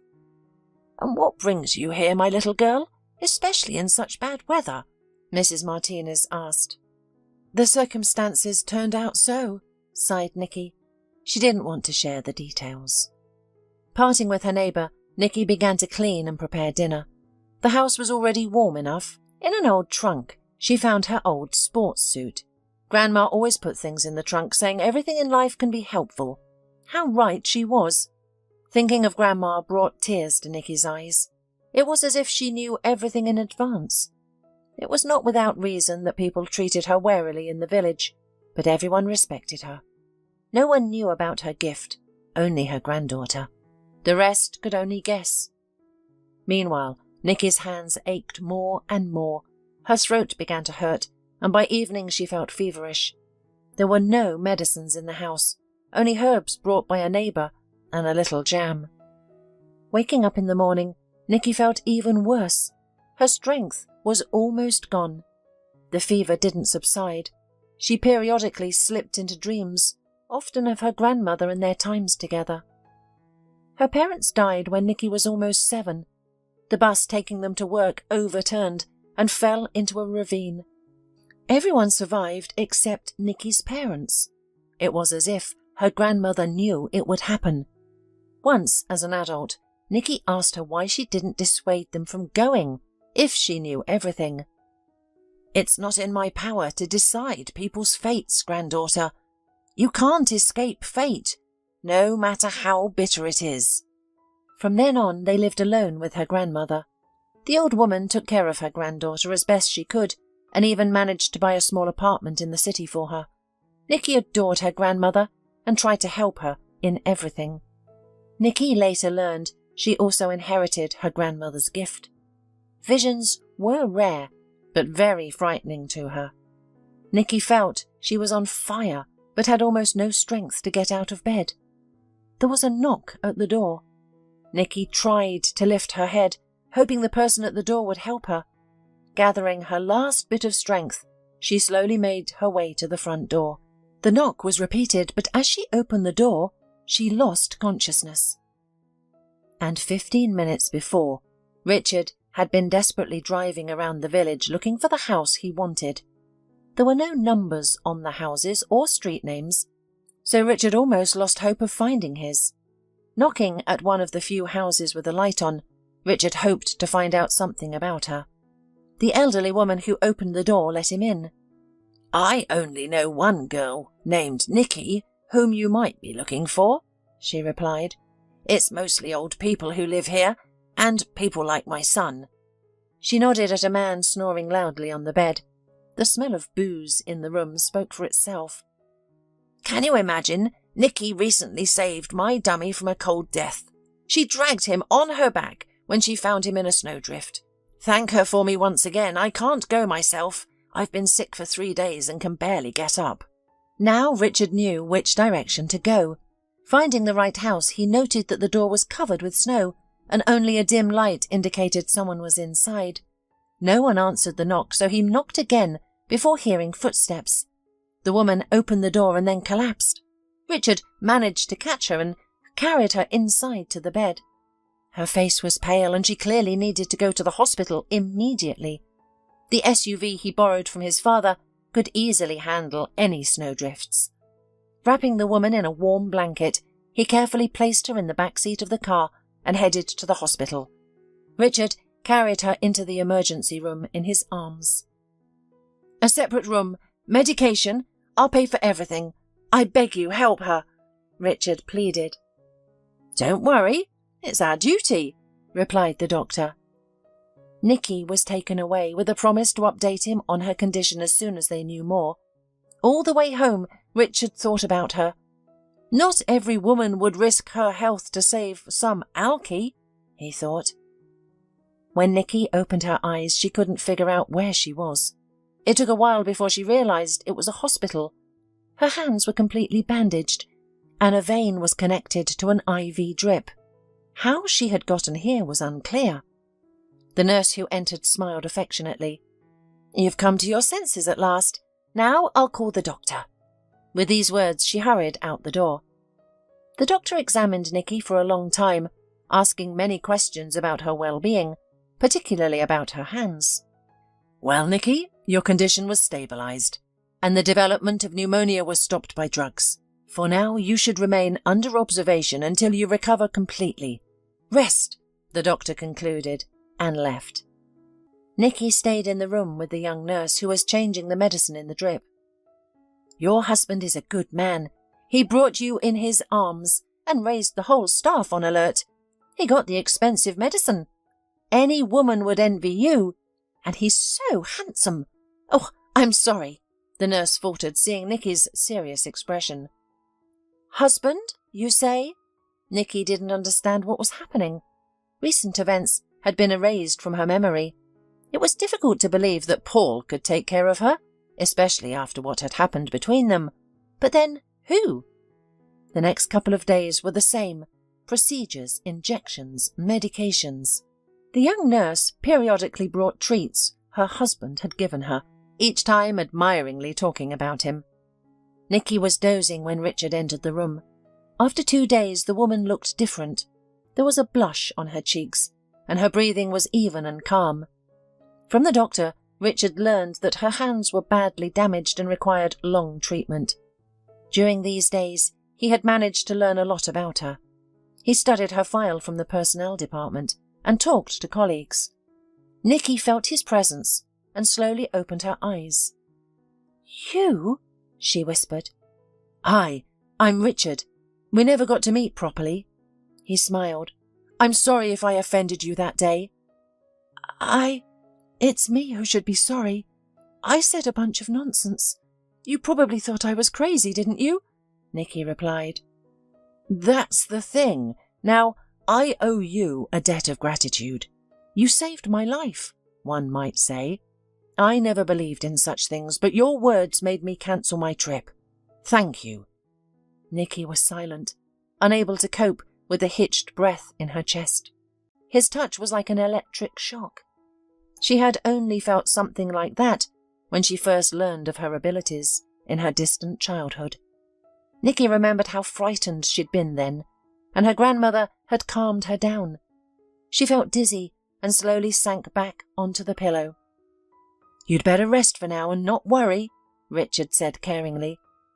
"And what brings you here, my little girl, especially in such bad weather?" Mrs. Martinez asked. "The circumstances turned out so," sighed Nikki. She didn't want to share the details. Parting with her neighbour, Nikki began to clean and prepare dinner. The house was already warm enough. In an old trunk, she found her old sports suit. Grandma always put things in the trunk, saying everything in life can be helpful. How right she was. Thinking of Grandma brought tears to Nikki's eyes. It was as if she knew everything in advance. It was not without reason that people treated her warily in the village, but everyone respected her. No one knew about her gift, only her granddaughter. The rest could only guess. Meanwhile, Nikki's hands ached more and more. Her throat began to hurt, and by evening she felt feverish. There were no medicines in the house, only herbs brought by a neighbour and a little jam. Waking up in the morning, Nikki felt even worse. Her strength was almost gone. The fever didn't subside. She periodically slipped into dreams, often of her grandmother and their times together. Her parents died when Nikki was almost 7. The bus taking them to work overturned and fell into a ravine. Everyone survived except Nikki's parents. It was as if her grandmother knew it would happen. Once, as an adult, Nikki asked her why she didn't dissuade them from going, if she knew everything. "It's not in my power to decide people's fates, granddaughter. You can't escape fate, no matter how bitter it is." From then on, they lived alone with her grandmother. The old woman took care of her granddaughter as best she could, and even managed to buy a small apartment in the city for her. Nikki adored her grandmother and tried to help her in everything. Nikki later learned she also inherited her grandmother's gift. Visions were rare, but very frightening to her. Nikki felt she was on fire, but had almost no strength to get out of bed. There was a knock at the door. Nikki tried to lift her head, hoping the person at the door would help her. Gathering her last bit of strength, she slowly made her way to the front door. The knock was repeated, but as she opened the door, she lost consciousness. And 15 minutes before, Richard had been desperately driving around the village looking for the house he wanted. There were no numbers on the houses or street names, so Richard almost lost hope of finding his. Knocking at one of the few houses with a light on, Richard hoped to find out something about her. The elderly woman who opened the door let him in. "I only know one girl named Nikki whom you might be looking for," she replied. "It's mostly old people who live here, and people like my son." She nodded at a man snoring loudly on the bed. The smell of booze in the room spoke for itself. "Can you imagine? Nikki recently saved my dummy from a cold death. She dragged him on her back when she found him in a snowdrift. Thank her for me once again. I can't go myself. I've been sick for 3 days and can barely get up." Now Richard knew which direction to go. Finding the right house, he noted that the door was covered with snow, and only a dim light indicated someone was inside. No one answered the knock, so he knocked again before hearing footsteps. The woman opened the door and then collapsed. Richard managed to catch her and carried her inside to the bed. Her face was pale and she clearly needed to go to the hospital immediately. The SUV he borrowed from his father could easily handle any snowdrifts. Wrapping the woman in a warm blanket, he carefully placed her in the back seat of the car and headed to the hospital. Richard carried her into the emergency room in his arms. "A separate room, medication, I'll pay for everything. I beg you, help her," Richard pleaded. "Don't worry, it's our duty," replied the doctor. Nikki was taken away with a promise to update him on her condition as soon as they knew more. All the way home, Richard thought about her. Not every woman would risk her health to save some alky, he thought. When Nikki opened her eyes, she couldn't figure out where she was. It took a while before she realized it was a hospital. Her hands were completely bandaged, and a vein was connected to an IV drip. How she had gotten here was unclear. The nurse who entered smiled affectionately. "You've come to your senses at last. Now I'll call the doctor." With these words, she hurried out the door. The doctor examined Nikki for a long time, asking many questions about her well-being, particularly about her hands. "Well, Nikki, your condition was stabilized, and the development of pneumonia was stopped by drugs. For now, you should remain under observation until you recover completely. Rest," the doctor concluded, and left. Nikki stayed in the room with the young nurse who was changing the medicine in the drip. "Your husband is a good man. He brought you in his arms and raised the whole staff on alert. He got the expensive medicine. Any woman would envy you. And he's so handsome. Oh, I'm sorry," the nurse faltered, seeing Nikki's serious expression. "Husband, you say?" Nikki didn't understand what was happening. Recent events had been erased from her memory. It was difficult to believe that Paul could take care of her, especially after what had happened between them. But then, who? The next couple of days were the same. Procedures, injections, medications. The young nurse periodically brought treats her husband had given her, each time admiringly talking about him. Nikki was dozing when Richard entered the room. After 2 days, the woman looked different. There was a blush on her cheeks, and her breathing was even and calm. From the doctor, Richard learned that her hands were badly damaged and required long treatment. During these days, he had managed to learn a lot about her. He studied her file from the personnel department and talked to colleagues. Nikki felt his presence and slowly opened her eyes. "You?" she whispered. "Hi, I'm Richard. We never got to meet properly." He smiled. "I'm sorry if I offended you that day." It's me who should be sorry. I said a bunch of nonsense. You probably thought I was crazy, didn't you? Nikki replied. That's the thing. Now, I owe you a debt of gratitude. You saved my life, one might say. I never believed in such things, but your words made me cancel my trip. Thank you. Nikki was silent, unable to cope with the hitched breath in her chest. His touch was like an electric shock. She had only felt something like that when she first learned of her abilities in her distant childhood. Nikki remembered how frightened she'd been then, and her grandmother had calmed her down. She felt dizzy and slowly sank back onto the pillow. You'd better rest for now and not worry, Richard said caringly.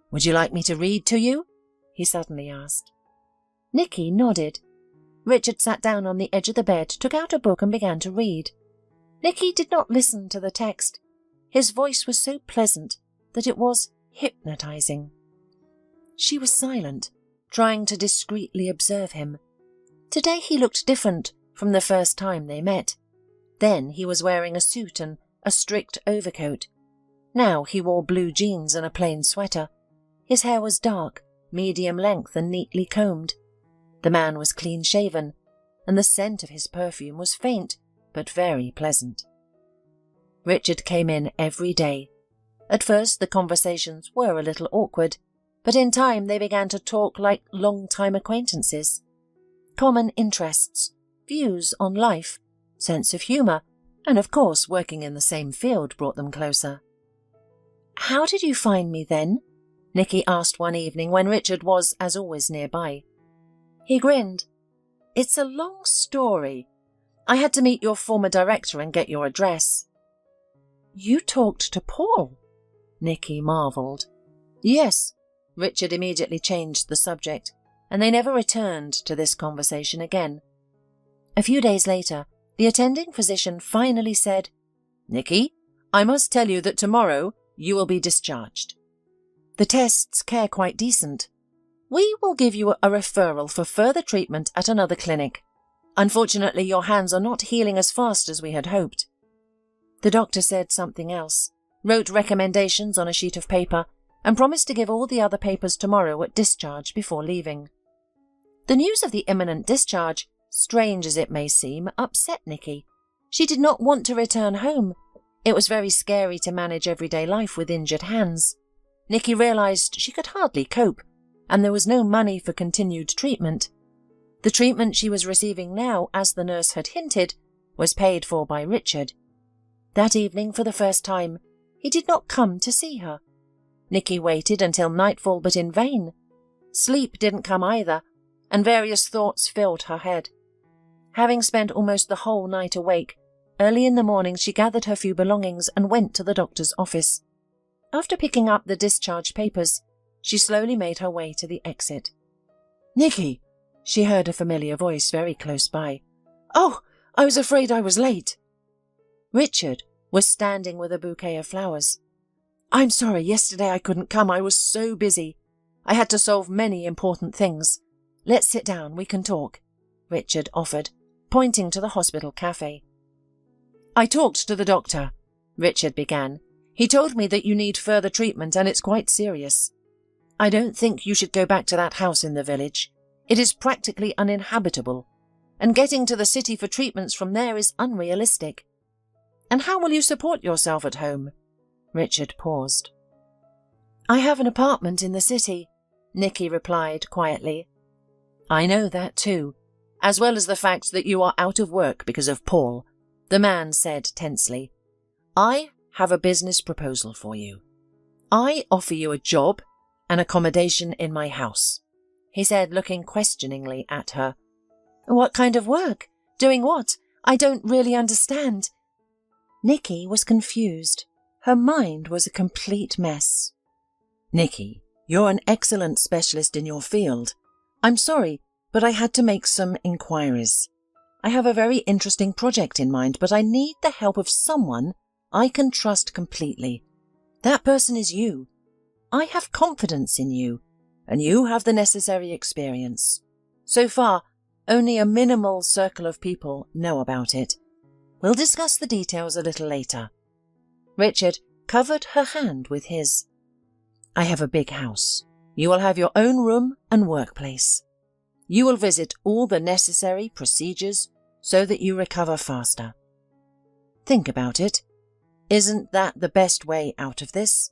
Would you like me to read to you? He suddenly asked. Nikki nodded. Richard sat down on the edge of the bed, took out a book and began to read. Nikki did not listen to the text. His voice was so pleasant that it was hypnotizing. She was silent, trying to discreetly observe him. Today he looked different from the first time they met. Then he was wearing a suit and a strict overcoat. Now he wore blue jeans and a plain sweater. His hair was dark, medium length and neatly combed. The man was clean-shaven, and the scent of his perfume was faint but very pleasant. Richard came in every day. At first the conversations were a little awkward, but in time they began to talk like long-time acquaintances. Common interests, views on life, sense of humour, and of course working in the same field brought them closer. How did you find me then? Nikki asked one evening when Richard was, as always, nearby. He grinned. It's a long story. I had to meet your former director and get your address. You talked to Paul? Nikki marvelled. Yes. Richard immediately changed the subject, and they never returned to this conversation again. A few days later, the attending physician finally said, Nikki, I must tell you that tomorrow you will be discharged. The tests care quite decent. We will give you a referral for further treatment at another clinic. Unfortunately, your hands are not healing as fast as we had hoped. The doctor said something else, wrote recommendations on a sheet of paper, and promised to give all the other papers tomorrow at discharge before leaving. The news of the imminent discharge, strange as it may seem, upset Nikki. She did not want to return home. It was very scary to manage everyday life with injured hands. Nikki realized she could hardly cope, and there was no money for continued treatment. The treatment she was receiving now, as the nurse had hinted, was paid for by Richard. That evening, for the first time, he did not come to see her. Nikki waited until nightfall, but in vain. Sleep didn't come either, and various thoughts filled her head. Having spent almost the whole night awake, early in the morning she gathered her few belongings and went to the doctor's office. After picking up the discharge papers, she slowly made her way to the exit. Nikki! She heard a familiar voice very close by. Oh, I was afraid I was late. Richard was standing with a bouquet of flowers. I'm sorry, yesterday I couldn't come. I was so busy. I had to solve many important things. Let's sit down, we can talk, Richard offered, pointing to the hospital cafe. I talked to the doctor, Richard began. He told me that you need further treatment and it's quite serious. I don't think you should go back to that house in the village. It is practically uninhabitable, and getting to the city for treatments from there is unrealistic. And how will you support yourself at home? Richard paused. I have an apartment in the city, Nikki replied quietly. I know that too, as well as the fact that you are out of work because of Paul, the man said tensely. I have a business proposal for you. I offer you a job and accommodation in my house, he said, looking questioningly at her. What kind of work? Doing what? I don't really understand. Nikki was confused. Her mind was a complete mess. Nikki, you're an excellent specialist in your field. I'm sorry, but I had to make some inquiries. I have a very interesting project in mind, but I need the help of someone I can trust completely. That person is you. I have confidence in you, and you have the necessary experience. So far, only a minimal circle of people know about it. We'll discuss the details a little later." Richard covered her hand with his. "I have a big house. You will have your own room and workplace. You will visit all the necessary procedures so that you recover faster. Think about it. Isn't that the best way out of this?"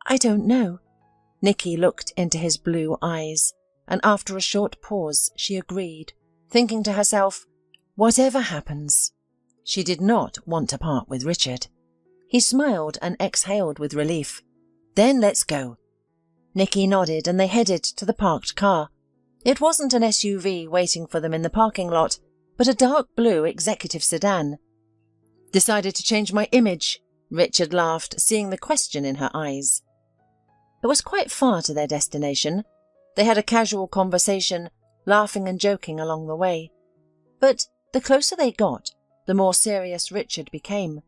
"I don't know." Nikki looked into his blue eyes, and after a short pause she agreed, thinking to herself, whatever happens. She did not want to part with Richard. He smiled and exhaled with relief. "Then let's go." Nikki nodded and they headed to the parked car. It wasn't an SUV waiting for them in the parking lot, but a dark blue executive sedan. "Decided to change my image," Richard laughed, seeing the question in her eyes. It was quite far to their destination. They had a casual conversation, laughing and joking along the way. But the closer they got, the more serious Richard became.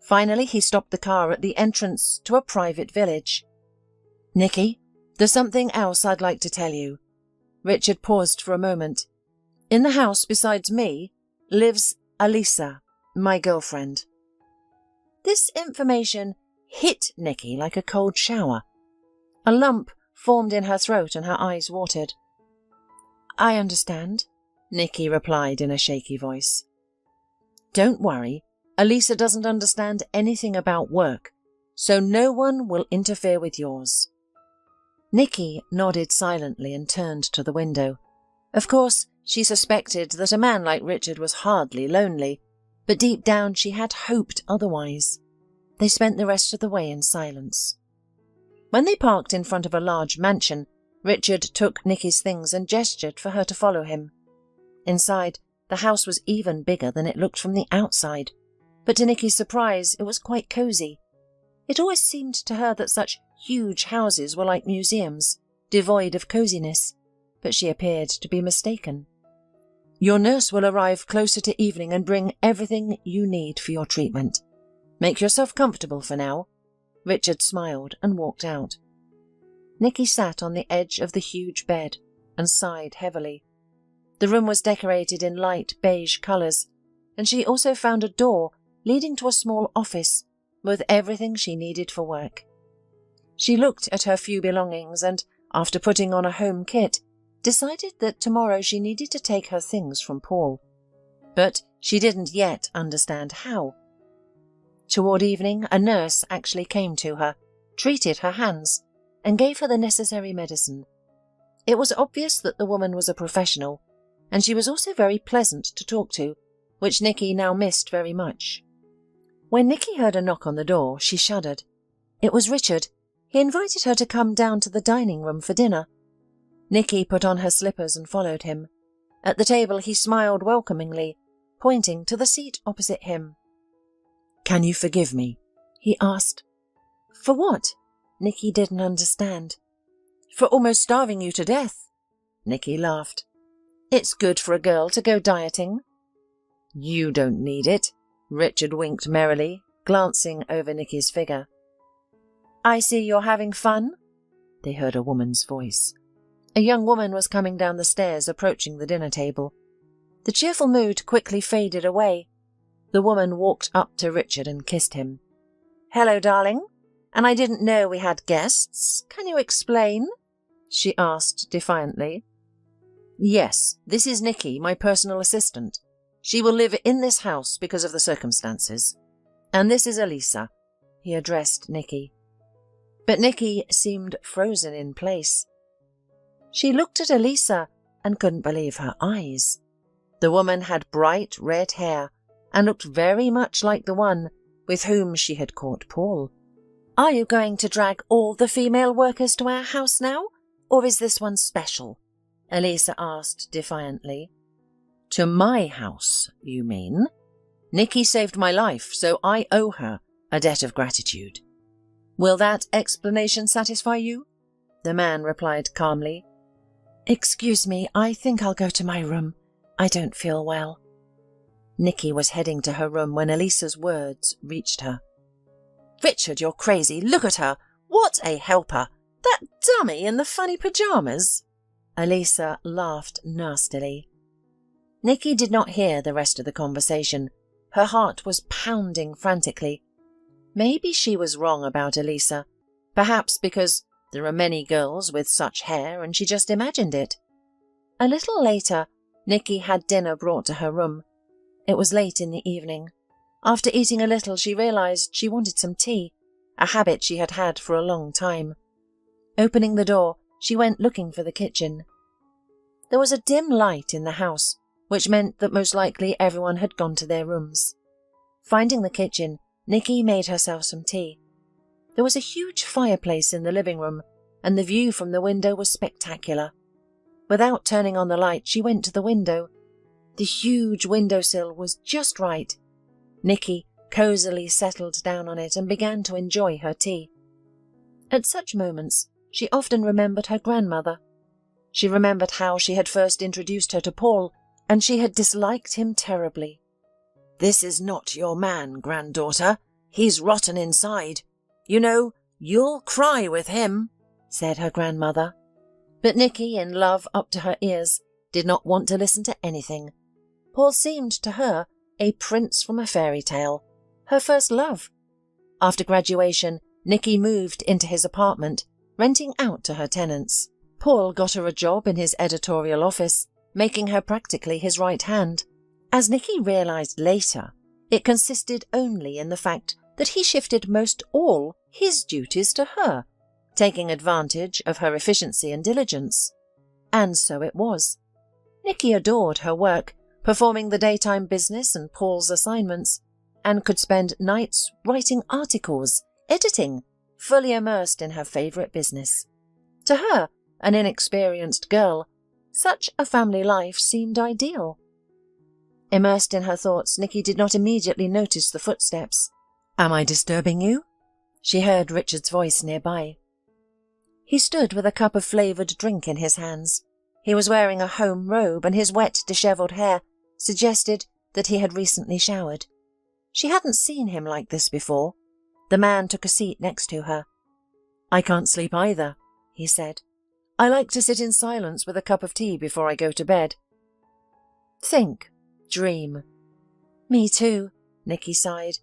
Finally, he stopped the car at the entrance to a private village. "Nikki, there's something else I'd like to tell you." Richard paused for a moment. "In the house besides me lives Alisa, my girlfriend." This information hit Nikki like a cold shower. A lump formed in her throat and her eyes watered. "I understand," Nikki replied in a shaky voice. "Don't worry, Alisa doesn't understand anything about work, so no one will interfere with yours." Nikki nodded silently and turned to the window. Of course, she suspected that a man like Richard was hardly lonely, but deep down she had hoped otherwise. They spent the rest of the way in silence. When they parked in front of a large mansion, Richard took Nikki's things and gestured for her to follow him. Inside, the house was even bigger than it looked from the outside, but to Nikki's surprise it was quite cosy. It always seemed to her that such huge houses were like museums, devoid of coziness, but she appeared to be mistaken. "Your nurse will arrive closer to evening and bring everything you need for your treatment. Make yourself comfortable for now." Richard smiled and walked out. Nikki sat on the edge of the huge bed and sighed heavily. The room was decorated in light beige colours, and she also found a door leading to a small office with everything she needed for work. She looked at her few belongings and, after putting on a home kit, decided that tomorrow she needed to take her things from Paul. But she didn't yet understand how. Toward evening, a nurse actually came to her, treated her hands, and gave her the necessary medicine. It was obvious that the woman was a professional, and she was also very pleasant to talk to, which Nikki now missed very much. When Nikki heard a knock on the door, she shuddered. It was Richard. He invited her to come down to the dining room for dinner. Nikki put on her slippers and followed him. At the table he smiled welcomingly, pointing to the seat opposite him. "Can you forgive me?" he asked. "For what?" Nikki didn't understand. "For almost starving you to death." Nikki laughed. "It's good for a girl to go dieting." "You don't need it," Richard winked merrily, glancing over Nikki's figure. "I see you're having fun," they heard a woman's voice. A young woman was coming down the stairs, approaching the dinner table. The cheerful mood quickly faded away. The woman walked up to Richard and kissed him. "Hello, darling. And I didn't know we had guests. Can you explain?" she asked defiantly. "Yes, this is Nikki, my personal assistant. She will live in this house because of the circumstances. And this is Alisa," he addressed Nikki. But Nikki seemed frozen in place. She looked at Alisa and couldn't believe her eyes. The woman had bright red hair and looked very much like the one with whom she had caught Paul. "Are you going to drag all the female workers to our house now, or is this one special?" Alisa asked defiantly. "To my house, you mean? Nikki saved my life, so I owe her a debt of gratitude. Will that explanation satisfy you?" The man replied calmly. "Excuse me, I think I'll go to my room. I don't feel well." Nikki was heading to her room when Alisa's words reached her. "Richard, you're crazy. Look at her. What a helper. That dummy in the funny pyjamas." Alisa laughed nastily. Nikki did not hear the rest of the conversation. Her heart was pounding frantically. Maybe she was wrong about Elisa, perhaps because there are many girls with such hair and she just imagined it. A little later, Nikki had dinner brought to her room. It was late in the evening. After eating a little, she realized she wanted some tea, a habit she had had for a long time. Opening the door, she went looking for the kitchen. There was a dim light in the house, which meant that most likely everyone had gone to their rooms. Finding the kitchen, Nikki made herself some tea. There was a huge fireplace in the living room, and the view from the window was spectacular. Without turning on the light, she went to the window. The huge windowsill was just right. Nikki cosily settled down on it and began to enjoy her tea. At such moments, she often remembered her grandmother. She remembered how she had first introduced her to Paul, and she had disliked him terribly. "This is not your man, granddaughter. He's rotten inside. You know, you'll cry with him," said her grandmother. But Nikki, in love up to her ears, did not want to listen to anything. Paul seemed to her a prince from a fairy tale, her first love. After graduation, Nikki moved into his apartment, renting out to her tenants. Paul got her a job in his editorial office, making her practically his right hand. As Nikki realized later, it consisted only in the fact that he shifted most all his duties to her, taking advantage of her efficiency and diligence. And so it was. Nikki adored her work, performing the daytime business and Paul's assignments, and could spend nights writing articles, editing, fully immersed in her favorite business. To her, an inexperienced girl, such a family life seemed ideal. Immersed in her thoughts, Nikki did not immediately notice the footsteps. "Am I disturbing you?" She heard Richard's voice nearby. He stood with a cup of flavoured drink in his hands. He was wearing a home robe, and his wet, dishevelled hair suggested that he had recently showered. She hadn't seen him like this before. The man took a seat next to her. "I can't sleep either," he said. "I like to sit in silence with a cup of tea before I go to bed." Think. Dream. Me too, Nikki sighed.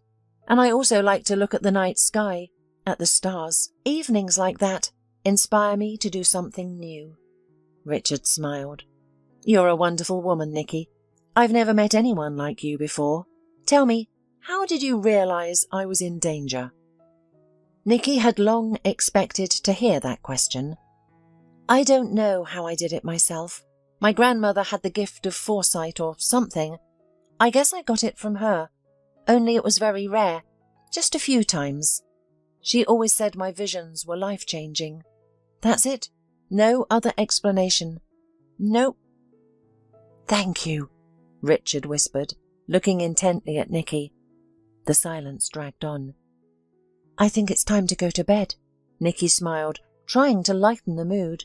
And I also like to look at the night sky, at the stars. Evenings like that inspire me to do something new. Richard smiled. You're a wonderful woman, Nikki. I've never met anyone like you before. Tell me, how did you realize I was in danger? Nikki had long expected to hear that question. I don't know how I did it myself. My grandmother had the gift of foresight or something. I guess I got it from her, only it was very rare, just a few times. She always said my visions were life-changing. That's it. No other explanation. Nope. Thank you, Richard whispered, looking intently at Nikki. The silence dragged on. I think it's time to go to bed, Nikki smiled, trying to lighten the mood.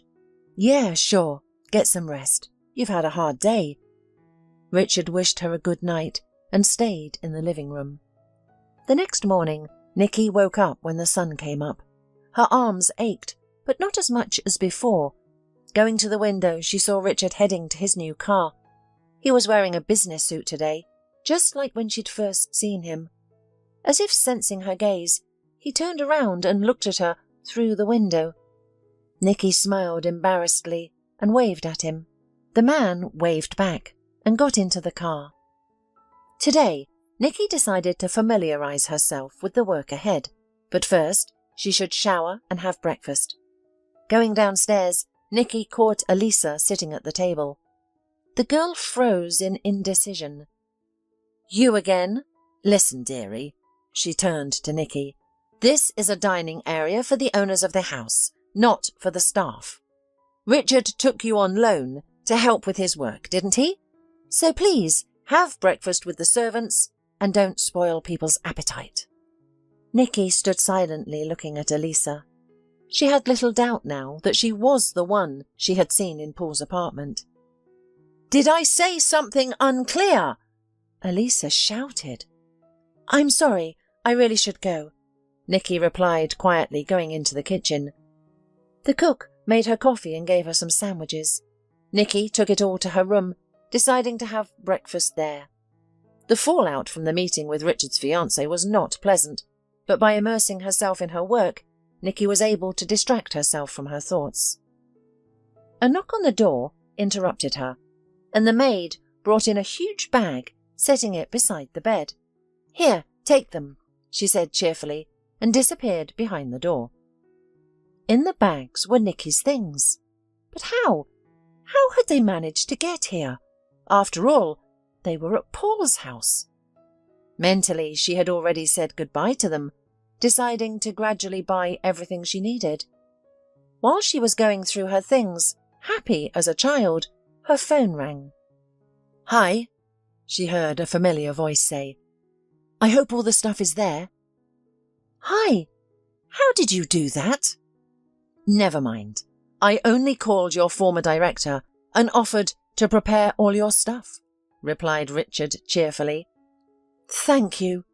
Yeah, sure. Get some rest. You've had a hard day. Richard wished her a good night and stayed in the living room. The next morning, Nikki woke up when the sun came up. Her arms ached, but not as much as before. Going to the window, she saw Richard heading to his new car. He was wearing a business suit today, just like when she'd first seen him. As if sensing her gaze, he turned around and looked at her through the window. Nikki smiled embarrassedly and waved at him. The man waved back and got into the car. Today, Nikki decided to familiarize herself with the work ahead, but first she should shower and have breakfast. Going downstairs, Nikki caught Elisa sitting at the table. The girl froze in indecision. You again? Listen, dearie. She turned to Nikki. This is a dining area for the owners of the house, not for the staff. Richard took you on loan to help with his work, didn't he? So please, have breakfast with the servants and don't spoil people's appetite. Nikki stood silently looking at Elisa. She had little doubt now that she was the one she had seen in Paul's apartment. Did I say something unclear? Elisa shouted. I'm sorry, I really should go, Nikki replied quietly, going into the kitchen. The cook made her coffee and gave her some sandwiches. Nikki took it all to her room, deciding to have breakfast there. The fallout from the meeting with Richard's fiancée was not pleasant, but by immersing herself in her work, Nikki was able to distract herself from her thoughts. A knock on the door interrupted her, and the maid brought in a huge bag, setting it beside the bed. "Here, take them," she said cheerfully, and disappeared behind the door. In the bags were Nikki's things. But how? How had they managed to get here? After all, they were at Paul's house. Mentally, she had already said goodbye to them, deciding to gradually buy everything she needed. While she was going through her things, happy as a child, her phone rang. "Hi," she heard a familiar voice say. "I hope all the stuff is there." "Hi, how did you do that?" "Never mind. I only called your former director and offered to prepare all your stuff," replied Richard cheerfully. "Thank you."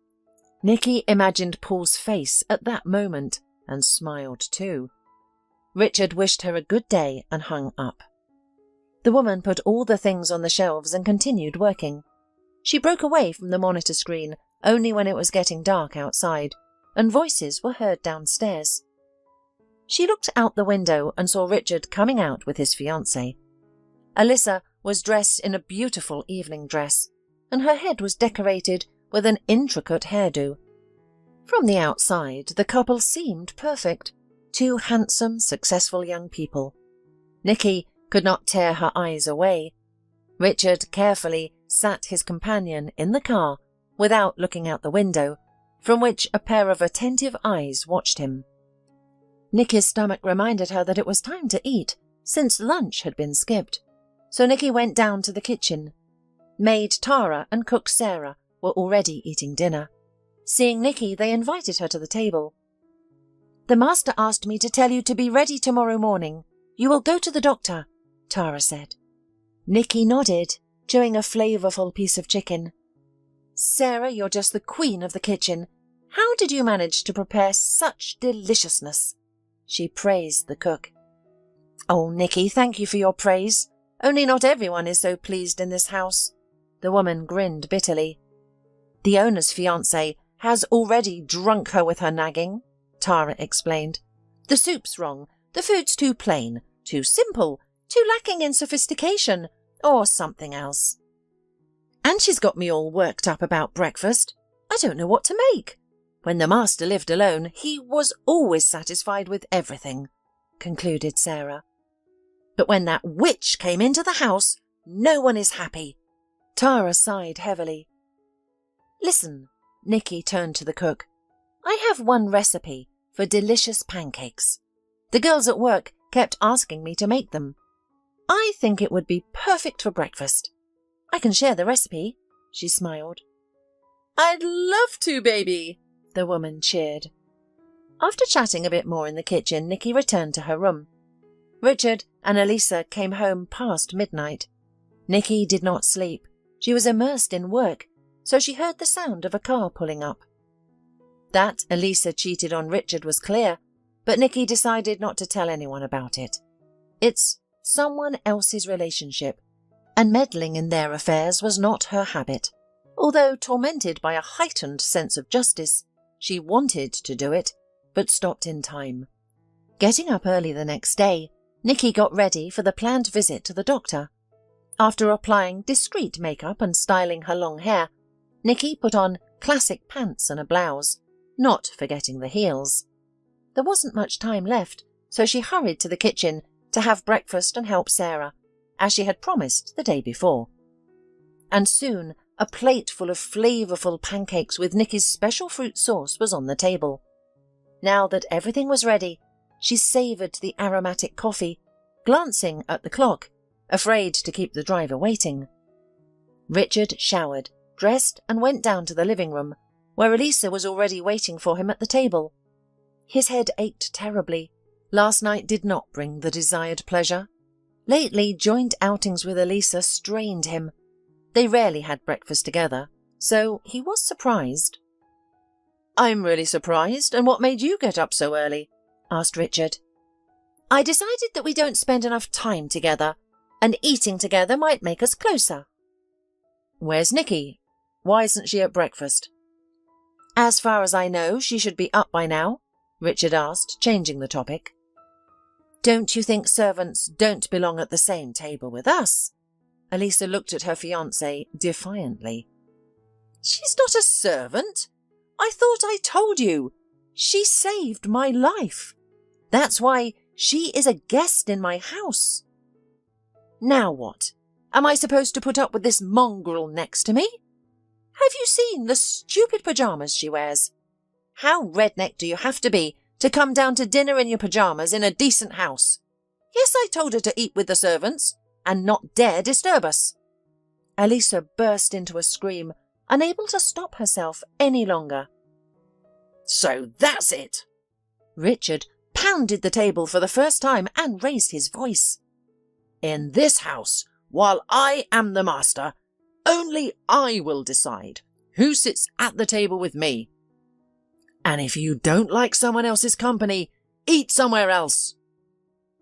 Nikki imagined Paul's face at that moment and smiled too. Richard wished her a good day and hung up. The woman put all the things on the shelves and continued working. She broke away from the monitor screen only when it was getting dark outside, and voices were heard downstairs. She looked out the window and saw Richard coming out with his fiancée. Alyssa was dressed in a beautiful evening dress, and her head was decorated with an intricate hairdo. From the outside, the couple seemed perfect. Two handsome, successful young people. Nikki could not tear her eyes away. Richard carefully sat his companion in the car without looking out the window, from which a pair of attentive eyes watched him. Nikki's stomach reminded her that it was time to eat, since lunch had been skipped, so Nikki went down to the kitchen. Maid Tara and cook Sarah were already eating dinner. Seeing Nikki, they invited her to the table. "The master asked me to tell you to be ready tomorrow morning. You will go to the doctor," Tara said. Nikki nodded, chewing a flavourful piece of chicken. "Sarah, you're just the queen of the kitchen. How did you manage to prepare such deliciousness?" She praised the cook. "Oh, Nikki, thank you for your praise. Only not everyone is so pleased in this house." The woman grinned bitterly. "The owner's fiancé has already drunk her with her nagging," Tara explained. "The soup's wrong, the food's too plain, too simple, too lacking in sophistication, or something else. And she's got me all worked up about breakfast. I don't know what to make. When the master lived alone, he was always satisfied with everything," concluded Sarah. "But when that witch came into the house, no one is happy." Tara sighed heavily. "Listen," Nikki turned to the cook. "I have one recipe for delicious pancakes. The girls at work kept asking me to make them. I think it would be perfect for breakfast. I can share the recipe," she smiled. "I'd love to, baby," the woman cheered. After chatting a bit more in the kitchen, Nikki returned to her room. Richard and Elisa came home past midnight. Nikki did not sleep. She was immersed in work, so she heard the sound of a car pulling up. That Elisa cheated on Richard was clear, but Nikki decided not to tell anyone about it. It's someone else's relationship, and meddling in their affairs was not her habit. Although tormented by a heightened sense of justice, she wanted to do it, but stopped in time. Getting up early the next day, Nikki got ready for the planned visit to the doctor. After applying discreet makeup and styling her long hair, Nikki put on classic pants and a blouse, not forgetting the heels. There wasn't much time left, so she hurried to the kitchen to have breakfast and help Sarah, as she had promised the day before. And soon a plate full of flavourful pancakes with Nikki's special fruit sauce was on the table. Now that everything was ready, she savoured the aromatic coffee, glancing at the clock, afraid to keep the driver waiting. Richard showered, dressed and went down to the living room, where Elisa was already waiting for him at the table. His head ached terribly. Last night did not bring the desired pleasure. Lately, joint outings with Elisa strained him. They rarely had breakfast together, so he was surprised. "I'm really surprised, and what made you get up so early?" asked Richard. "I decided that we don't spend enough time together, and eating together might make us closer." "Where's Nikki?" Why isn't she at breakfast?" "As far as I know, she should be up by now," Richard asked, changing the topic. "Don't you think servants don't belong at the same table with us?" Elisa looked at her fiancé defiantly. "She's not a servant. I thought I told you. She saved my life. That's why she is a guest in my house. Now what? Am I supposed to put up with this mongrel next to me? Have you seen the stupid pyjamas she wears? How redneck do you have to be to come down to dinner in your pyjamas in a decent house? Yes, I told her to eat with the servants and not dare disturb us." Elisa burst into a scream, unable to stop herself any longer. "So that's it!" Richard pounded the table for the first time and raised his voice. "In this house, while I am the master, only I will decide who sits at the table with me. And if you don't like someone else's company, eat somewhere else."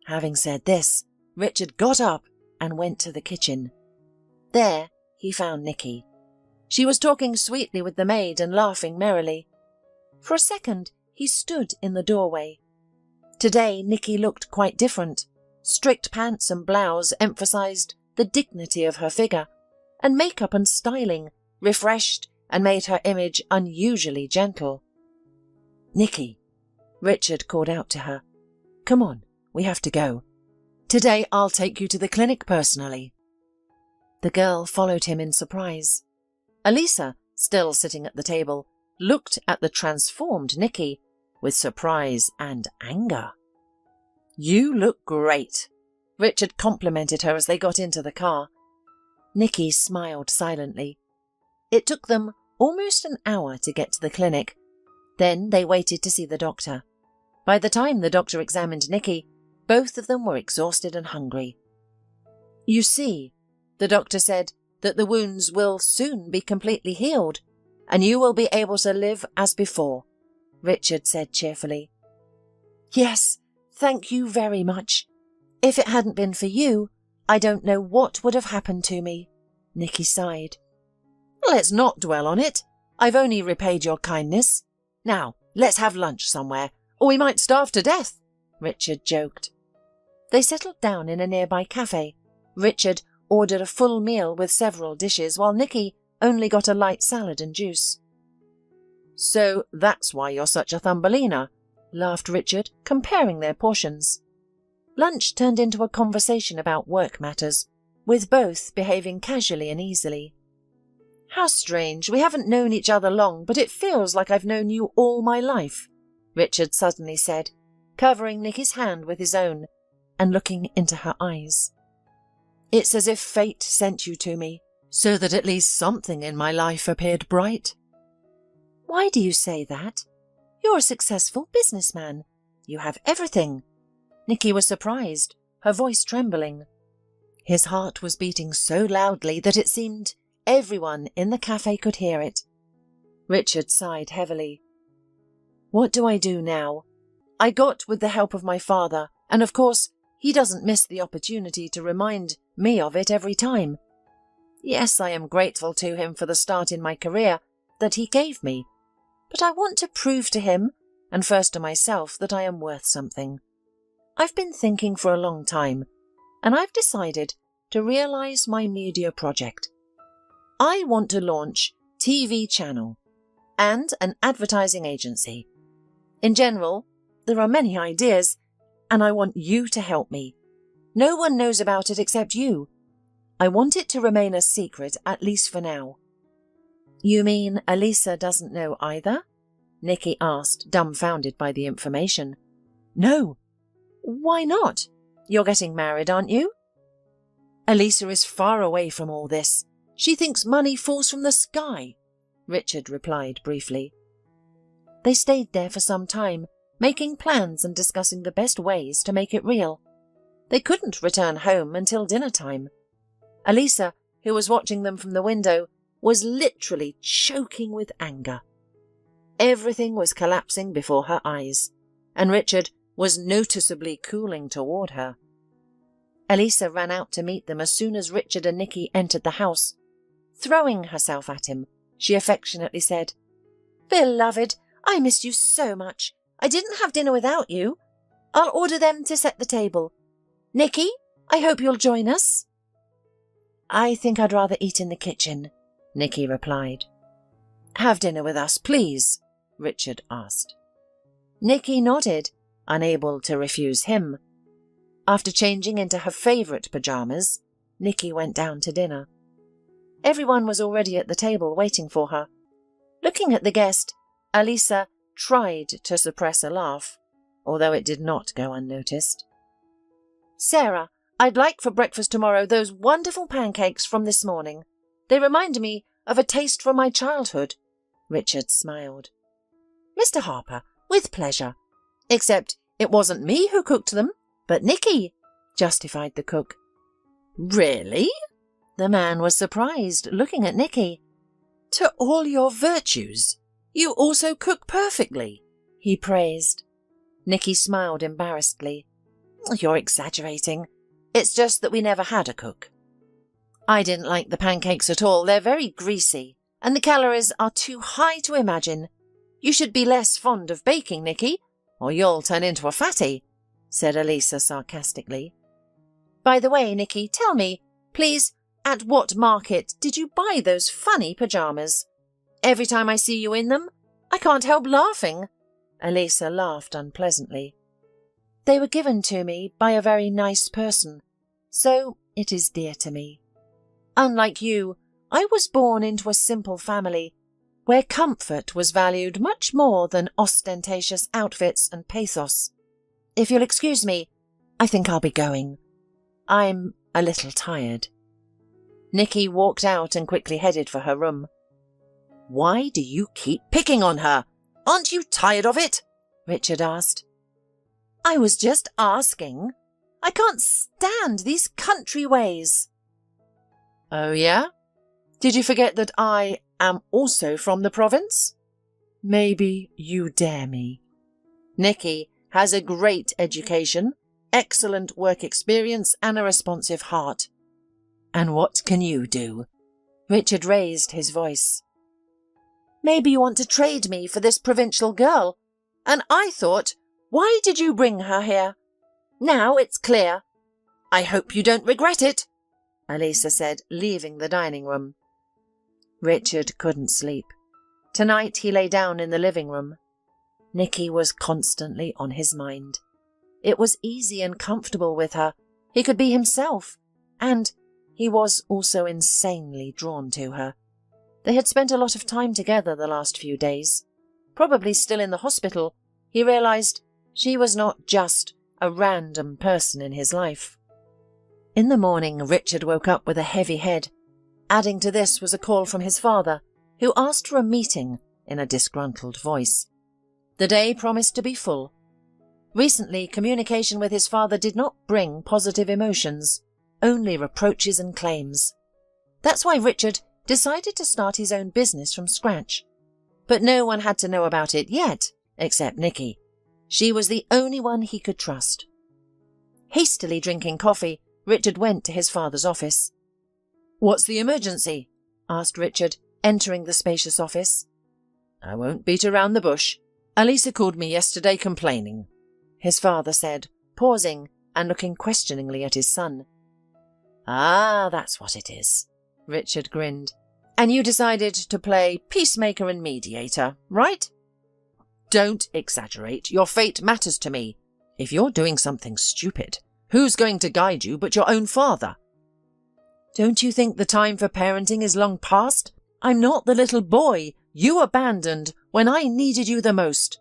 Having said this, Richard got up and went to the kitchen. There he found Nikki. She was talking sweetly with the maid and laughing merrily. For a second he stood in the doorway. Today Nikki looked quite different. Strict pants and blouse emphasized the dignity of her figure, and makeup and styling refreshed and made her image unusually gentle. "Nikki," Richard called out to her. "Come on, we have to go. Today I'll take you to the clinic personally." The girl followed him in surprise. Elisa, still sitting at the table, looked at the transformed Nikki with surprise and anger. "You look great," Richard complimented her as they got into the car. Nikki smiled silently. It took them almost an hour to get to the clinic. Then they waited to see the doctor. By the time the doctor examined Nikki, both of them were exhausted and hungry. "You see," the doctor said, "that the wounds will soon be completely healed, and you will be able to live as before," Richard said cheerfully. "Yes, thank you very much. If it hadn't been for you, I don't know what would have happened to me," Nikki sighed. "Let's not dwell on it. I've only repaid your kindness. Now, let's have lunch somewhere, or we might starve to death," Richard joked. They settled down in a nearby cafe. Richard ordered a full meal with several dishes, while Nikki only got a light salad and juice. "So that's why you're such a Thumbelina," laughed Richard, comparing their portions. Lunch turned into a conversation about work matters, with both behaving casually and easily. "How strange, we haven't known each other long, but it feels like I've known you all my life," Richard suddenly said, covering Nikki's hand with his own and looking into her eyes. "It's as if fate sent you to me, so that at least something in my life appeared bright." "Why do you say that? You're a successful businessman. You have everything." Nikki was surprised, her voice trembling. His heart was beating so loudly that it seemed everyone in the cafe could hear it. Richard sighed heavily. "What do I do now? I got with the help of my father, and of course he doesn't miss the opportunity to remind me of it every time. Yes, I am grateful to him for the start in my career that he gave me, but I want to prove to him, and first to myself, that I am worth something. I've been thinking for a long time, and I've decided to realize my media project. I want to launch TV channel and an advertising agency. In general, there are many ideas, and I want you to help me. No one knows about it except you. I want it to remain a secret, at least for now." "You mean Elisa doesn't know either?" Nikki asked, dumbfounded by the information. "No." "Why not? You're getting married, aren't you?" "Elisa is far away from all this. She thinks money falls from the sky," Richard replied briefly. They stayed there for some time, making plans and discussing the best ways to make it real. They couldn't return home until dinner time. Elisa, who was watching them from the window, was literally choking with anger. Everything was collapsing before her eyes, and Richard was noticeably cooling toward her. Elisa ran out to meet them as soon as Richard and Nikki entered the house, throwing herself at him she affectionately said. "Beloved, I missed you so much. I didn't have dinner without you. I'll order them to set the table. Nikki, I hope you'll join us." "I think I'd rather eat in the kitchen," Nikki replied. "Have dinner with us, please?" Richard asked. Nikki nodded, unable to refuse him. After changing into her favourite pyjamas, Nikki went down to dinner. Everyone was already at the table waiting for her. Looking at the guest, Alisa tried to suppress a laugh, although it did not go unnoticed. "Sarah, I'd like for breakfast tomorrow those wonderful pancakes from this morning. They remind me of a taste from my childhood." Richard smiled. "Mr. Harper, with pleasure. Except it wasn't me who cooked them, but Nikki," justified the cook. "Really?" The man was surprised, looking at Nikki. "To all your virtues, you also cook perfectly," he praised. Nikki smiled embarrassedly. "You're exaggerating. It's just that we never had a cook." "I didn't like the pancakes at all. They're very greasy, and the calories are too high to imagine. You should be less fond of baking, Nikki, or you'll turn into a fatty," said Alisa sarcastically. "By the way, Nikki, tell me, please, at what market did you buy those funny pyjamas? Every time I see you in them, I can't help laughing." Alisa laughed unpleasantly. "They were given to me by a very nice person, so it is dear to me. Unlike you, I was born into a simple family where comfort was valued much more than ostentatious outfits and pathos. If you'll excuse me, I think I'll be going. I'm a little tired." Nikki walked out and quickly headed for her room. "Why do you keep picking on her? Aren't you tired of it?" Richard asked. "I was just asking. I can't stand these country ways." "Oh, yeah? Did you forget that I am also from the province? Maybe you dare me. Nikki has a great education, excellent work experience, and a responsive heart. And what can you do?" Richard raised his voice. "Maybe you want to trade me for this provincial girl, and I thought, why did you bring her here? Now it's clear." "I hope you don't regret it," Alisa said, leaving the dining room. Richard couldn't sleep. Tonight he lay down in the living room. Nikki was constantly on his mind. It was easy and comfortable with her. He could be himself, and he was also insanely drawn to her. They had spent a lot of time together the last few days. Probably still in the hospital, he realized she was not just a random person in his life. In the morning, Richard woke up with a heavy head. Adding to this was a call from his father, who asked for a meeting in a disgruntled voice. The day promised to be full. Recently, communication with his father did not bring positive emotions, only reproaches and claims. That's why Richard decided to start his own business from scratch. But no one had to know about it yet, except Nikki. She was the only one he could trust. Hastily drinking coffee, Richard went to his father's office. "What's the emergency?" asked Richard, entering the spacious office. "I won't beat around the bush. Alisa called me yesterday complaining," his father said, pausing and looking questioningly at his son. "Ah, that's what it is," Richard grinned. "And you decided to play peacemaker and mediator, right?" "Don't exaggerate. Your fate matters to me. If you're doing something stupid, who's going to guide you but your own father?" "Don't you think the time for parenting is long past? I'm not the little boy you abandoned when I needed you the most.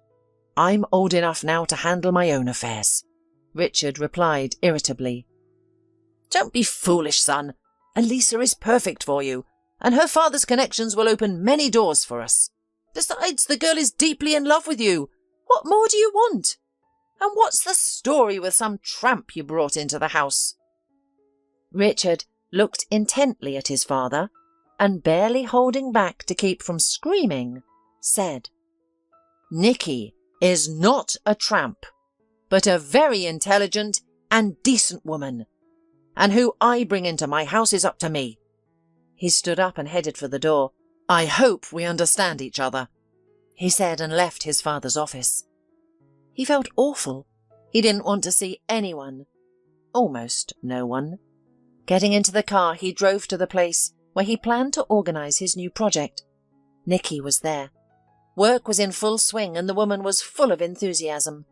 I'm old enough now to handle my own affairs," Richard replied irritably. "Don't be foolish, son. Alisa is perfect for you, and her father's connections will open many doors for us. Besides, the girl is deeply in love with you. What more do you want? And what's the story with some tramp you brought into the house?" Richard looked intently at his father, and barely holding back to keep from screaming, said, "Nikki is not a tramp, but a very intelligent and decent woman, and who I bring into my house is up to me." He stood up and headed for the door, I hope we understand each other, he said and left his father's office. He felt awful. He didn't want to see anyone. Almost no one. Getting into the car, he drove to the place where he planned to organise his new project. Nikki was there. Work was in full swing and the woman was full of enthusiasm.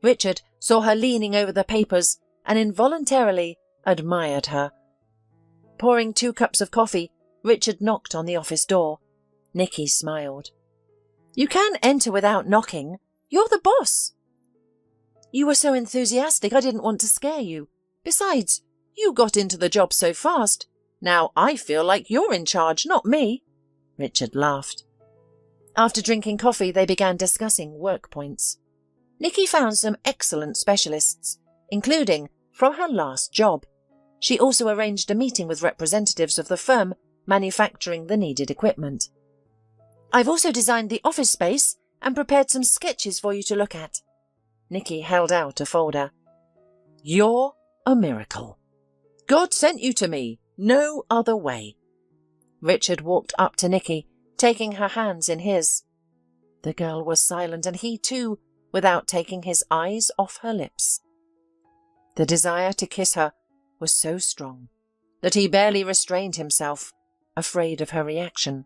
Richard saw her leaning over the papers and involuntarily admired her. Pouring 2 cups of coffee, Richard knocked on the office door. Nikki smiled. You can enter without knocking. You're the boss. You were so enthusiastic I didn't want to scare you. Besides, you got into the job so fast. Now I feel like you're in charge, not me. Richard laughed. After drinking coffee, they began discussing work points. Nikki found some excellent specialists, including from her last job. She also arranged a meeting with representatives of the firm manufacturing the needed equipment. I've also designed the office space and prepared some sketches for you to look at. Nikki held out a folder. You're a miracle. God sent you to me. No other way. Richard walked up to Nikki, taking her hands in his. The girl was silent, and he too, without taking his eyes off her lips. The desire to kiss her was so strong that he barely restrained himself, afraid of her reaction.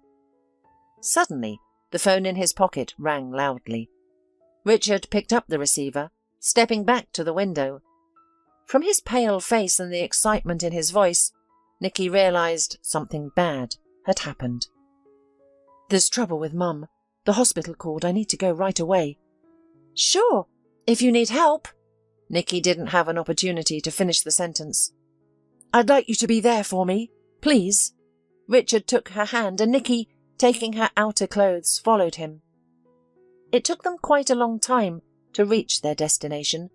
Suddenly, the phone in his pocket rang loudly. Richard picked up the receiver, stepping back to the window. From his pale face and the excitement in his voice, Nikki realised something bad had happened. There's trouble with Mum. The hospital called. I need to go right away. Sure, if you need help. Nikki didn't have an opportunity to finish the sentence. I'd like you to be there for me, please. Richard took her hand and Nikki, taking her outer clothes, followed him. It took them quite a long time to reach their destination.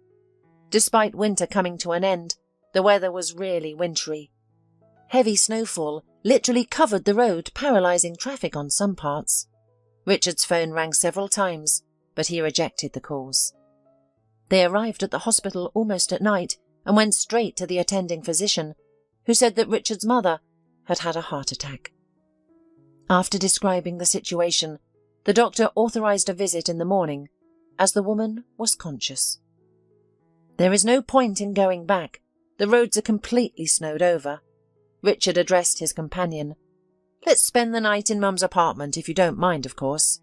Despite winter coming to an end, the weather was really wintry. Heavy snowfall literally covered the road, paralysing traffic on some parts. Richard's phone rang several times, but he rejected the calls. They arrived at the hospital almost at night and went straight to the attending physician, who said that Richard's mother had had a heart attack. After describing the situation, the doctor authorised a visit in the morning, as the woman was conscious. There is no point in going back. The roads are completely snowed over. Richard addressed his companion. Let's spend the night in Mum's apartment, if you don't mind, of course.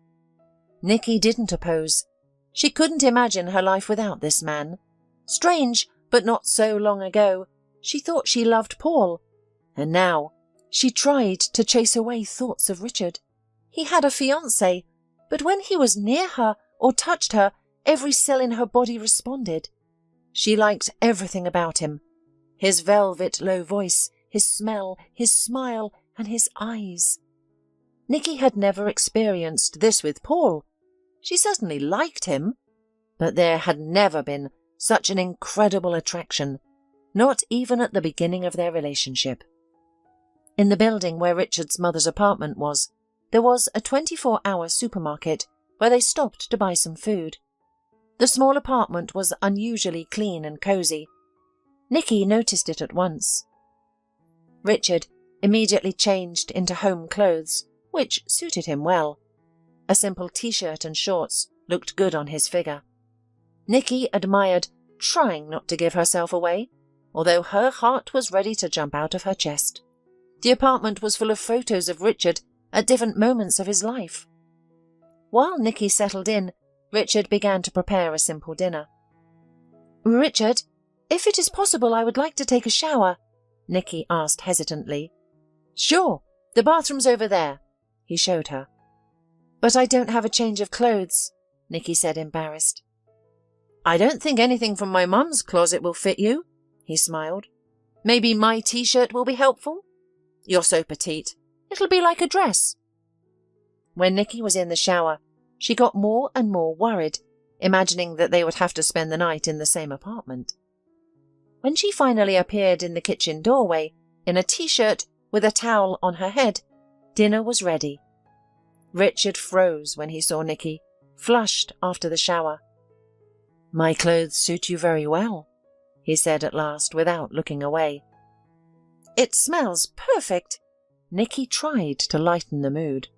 Nikki didn't oppose. She couldn't imagine her life without this man. Strange, but not so long ago, she thought she loved Paul. And now, she tried to chase away thoughts of Richard. He had a fiancé, but when he was near her or touched her, every cell in her body responded. She liked everything about him. His velvet low voice, his smell, his smile, and his eyes. Nikki had never experienced this with Paul. She certainly liked him, but there had never been such an incredible attraction, not even at the beginning of their relationship. In the building where Richard's mother's apartment was, there was a 24-hour supermarket where they stopped to buy some food. The small apartment was unusually clean and cosy. Nikki noticed it at once. Richard immediately changed into home clothes, which suited him well. A simple t-shirt and shorts looked good on his figure. Nikki admired, trying not to give herself away, although her heart was ready to jump out of her chest. The apartment was full of photos of Richard at different moments of his life. While Nikki settled in, Richard began to prepare a simple dinner. Richard, if it is possible, I would like to take a shower, Nikki asked hesitantly. Sure, the bathroom's over there, he showed her. But I don't have a change of clothes, Nikki said, embarrassed. I don't think anything from my mum's closet will fit you, he smiled. Maybe my t-shirt will be helpful? You're so petite. It'll be like a dress. When Nikki was in the shower, she got more and more worried, imagining that they would have to spend the night in the same apartment. When she finally appeared in the kitchen doorway, in a t-shirt with a towel on her head, dinner was ready. Richard froze when he saw Nikki, flushed after the shower. My clothes suit you very well, he said at last without looking away. It smells perfect. Nikki tried to lighten the mood.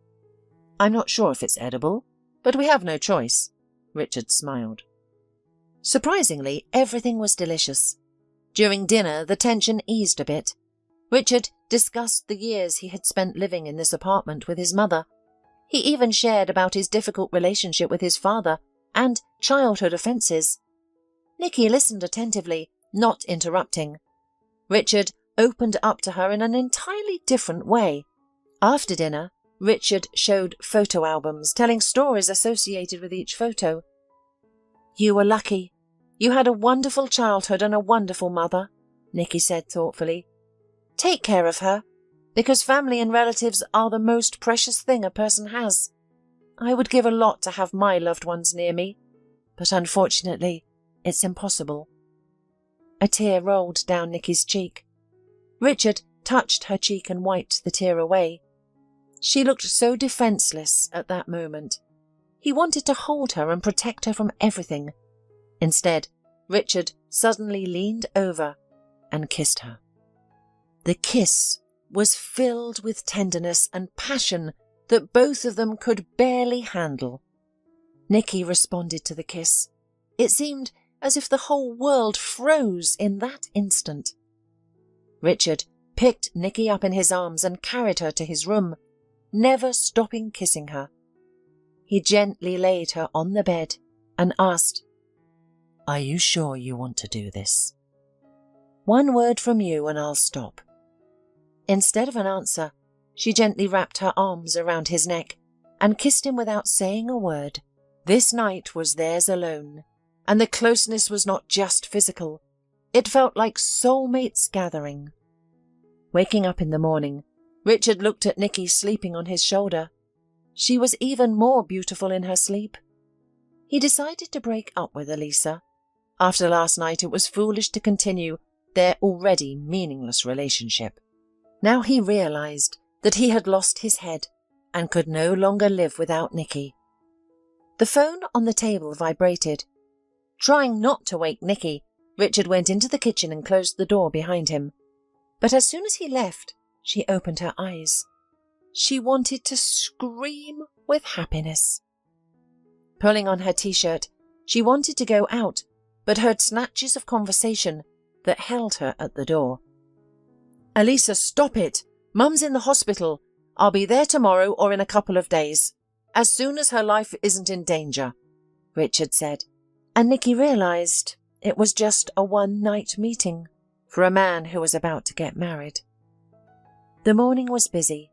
I'm not sure if it's edible, but we have no choice. Richard smiled. Surprisingly, everything was delicious. During dinner, the tension eased a bit. Richard discussed the years he had spent living in this apartment with his mother. He even shared about his difficult relationship with his father and childhood offences. Nikki listened attentively, not interrupting. Richard opened up to her in an entirely different way. After dinner, Richard showed photo albums, telling stories associated with each photo. "You were lucky. You had a wonderful childhood and a wonderful mother," Nikki said thoughtfully. "Take care of her, because family and relatives are the most precious thing a person has. I would give a lot to have my loved ones near me, but unfortunately, it's impossible." A tear rolled down Nikki's cheek. Richard touched her cheek and wiped the tear away. She looked so defenseless at that moment. He wanted to hold her and protect her from everything. Instead, Richard suddenly leaned over and kissed her. The kiss was filled with tenderness and passion that both of them could barely handle. Nikki responded to the kiss. It seemed as if the whole world froze in that instant. Richard picked Nikki up in his arms and carried her to his room, never stopping kissing her. He gently laid her on the bed and asked, "Are you sure you want to do this? One word from you and I'll stop." Instead of an answer, she gently wrapped her arms around his neck and kissed him without saying a word. This night was theirs alone, and the closeness was not just physical. It felt like soulmates gathering. Waking up in the morning, Richard looked at Nikki sleeping on his shoulder. She was even more beautiful in her sleep. He decided to break up with Elisa. After last night, it was foolish to continue their already meaningless relationship. Now he realized that he had lost his head and could no longer live without Nikki. The phone on the table vibrated. Trying not to wake Nikki, Richard went into the kitchen and closed the door behind him. But as soon as he left, she opened her eyes. She wanted to scream with happiness. Pulling on her t-shirt, she wanted to go out, but heard snatches of conversation that held her at the door. "Elisa, stop it! Mum's in the hospital. I'll be there tomorrow or in a couple of days, as soon as her life isn't in danger," Richard said, and Nikki realized it was just a one-night meeting for a man who was about to get married. The morning was busy.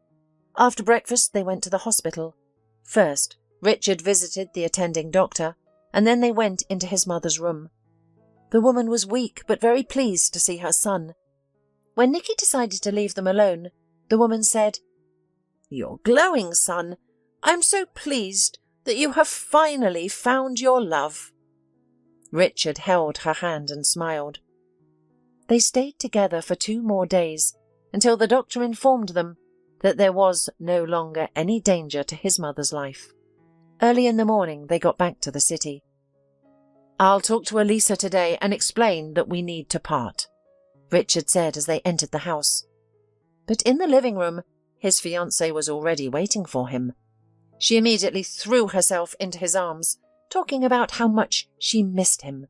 After breakfast, they went to the hospital. First, Richard visited the attending doctor, and then they went into his mother's room. The woman was weak but very pleased to see her son. When Nikki decided to leave them alone, the woman said, "You're glowing, son. I'm so pleased that you have finally found your love." Richard held her hand and smiled. They stayed together for 2 more days until the doctor informed them that there was no longer any danger to his mother's life. Early in the morning, they got back to the city. "I'll talk to Elisa today and explain that we need to part," Richard said as they entered the house. But in the living room, his fiancée was already waiting for him. She immediately threw herself into his arms, talking about how much she missed him.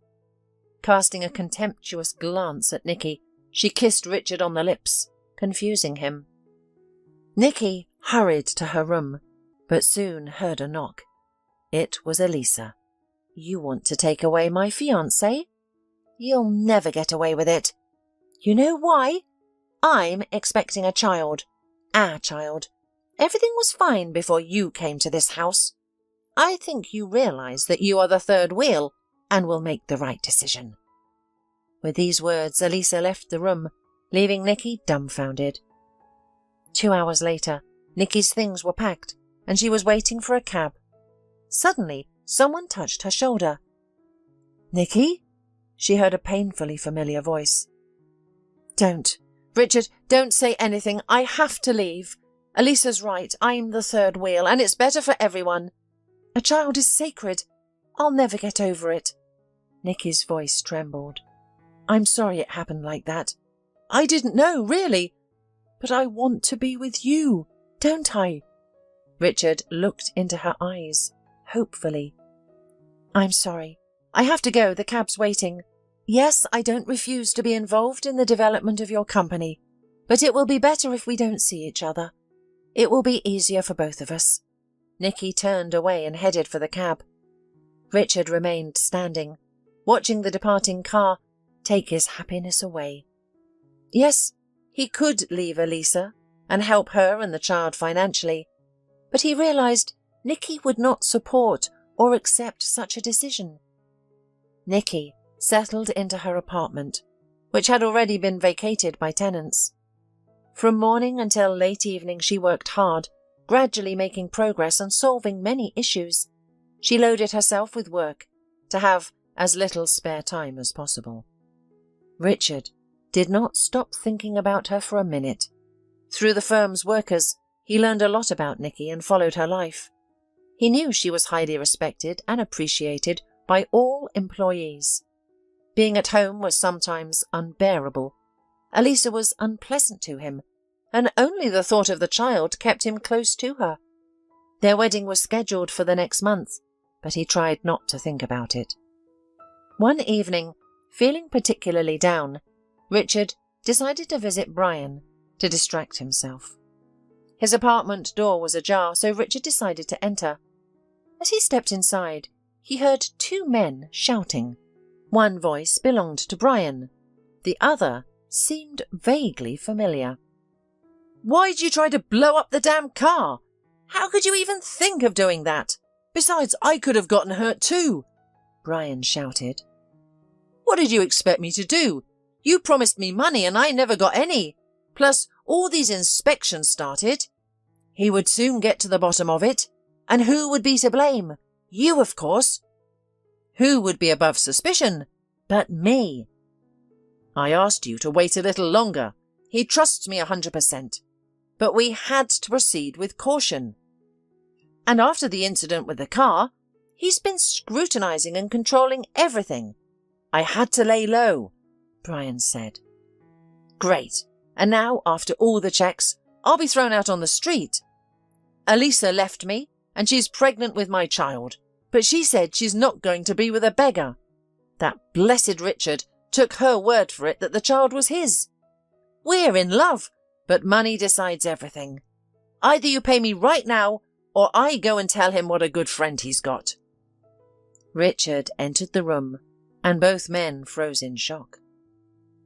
Casting a contemptuous glance at Nikki, she kissed Richard on the lips, confusing him. Nikki hurried to her room, but soon heard a knock. It was Elisa. "You want to take away my fiancé? You'll never get away with it. You know why? I'm expecting a child. Our child. Everything was fine before you came to this house. I think you realize that you are the third wheel and will make the right decision." With these words, Elisa left the room, leaving Nikki dumbfounded. 2 hours later, Nikki's things were packed, and she was waiting for a cab. Suddenly, someone touched her shoulder. "Nikki?" She heard a painfully familiar voice. "Don't. Richard, don't say anything. I have to leave. Elisa's right. I'm the third wheel, and it's better for everyone. A child is sacred. I'll never get over it." Nikki's voice trembled. "I'm sorry it happened like that. I didn't know, really. But I want to be with you, don't I?" Richard looked into her eyes, hopefully. I'm sorry. I have to go. The cab's waiting. Yes, I don't refuse to be involved in the development of your company, but it will be better if we don't see each other. It will be easier for both of us. Nikki turned away and headed for the cab. Richard remained standing, watching the departing car take his happiness away. Yes, he could leave Elisa and help her and the child financially, but he realized Nikki would not support or accept such a decision. Nikki settled into her apartment, which had already been vacated by tenants. From morning until late evening she worked hard, gradually making progress and solving many issues. She loaded herself with work to have as little spare time as possible. Richard did not stop thinking about her for a minute. Through the firm's workers, he learned a lot about Nikki and followed her life. He knew she was highly respected and appreciated by all employees. Being at home was sometimes unbearable. Elisa was unpleasant to him, and only the thought of the child kept him close to her. Their wedding was scheduled for the next month, but he tried not to think about it. One evening, feeling particularly down, Richard decided to visit Brian to distract himself. His apartment door was ajar, so Richard decided to enter. As he stepped inside, he heard two men shouting. One voice belonged to Brian. The other seemed vaguely familiar. Why'd you try to blow up the damn car? How could you even think of doing that? Besides, I could have gotten hurt too, Brian shouted. What did you expect me to do? You promised me money and I never got any. Plus, all these inspections started. He would soon get to the bottom of it. And who would be to blame? You, of course. Who would be above suspicion? But me. I asked you to wait a little longer. He trusts me 100%. But we had to proceed with caution. And after the incident with the car, he's been scrutinizing and controlling everything. I had to lay low, Brian said. Great. And now, after all the checks, I'll be thrown out on the street. Elisa left me, and she's pregnant with my child, but she said she's not going to be with a beggar. That blessed Richard took her word for it that the child was his. We're in love, but money decides everything. Either you pay me right now, or I go and tell him what a good friend he's got. Richard entered the room, and both men froze in shock.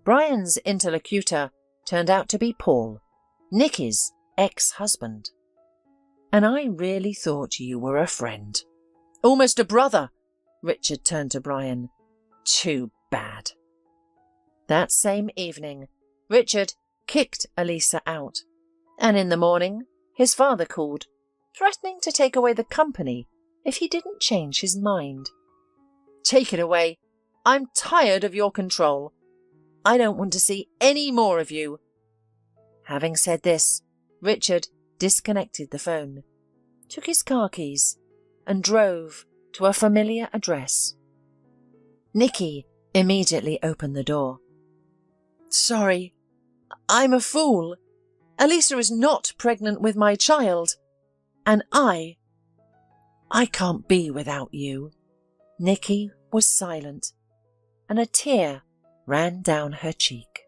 Brian's interlocutor turned out to be Paul, Nikki's ex-husband. And I really thought you were a friend. Almost a brother. Richard turned to Brian. Too bad. That same evening, Richard kicked Elisa out, and in the morning his father called, threatening to take away the company if he didn't change his mind. Take it away. I'm tired of your control. I don't want to see any more of you. Having said this, Richard disconnected the phone, took his car keys, and drove to a familiar address. Nikki immediately opened the door. Sorry, I'm a fool. Elisa is not pregnant with my child, and I can't be without you. Nikki was silent, and a tear ran down her cheek.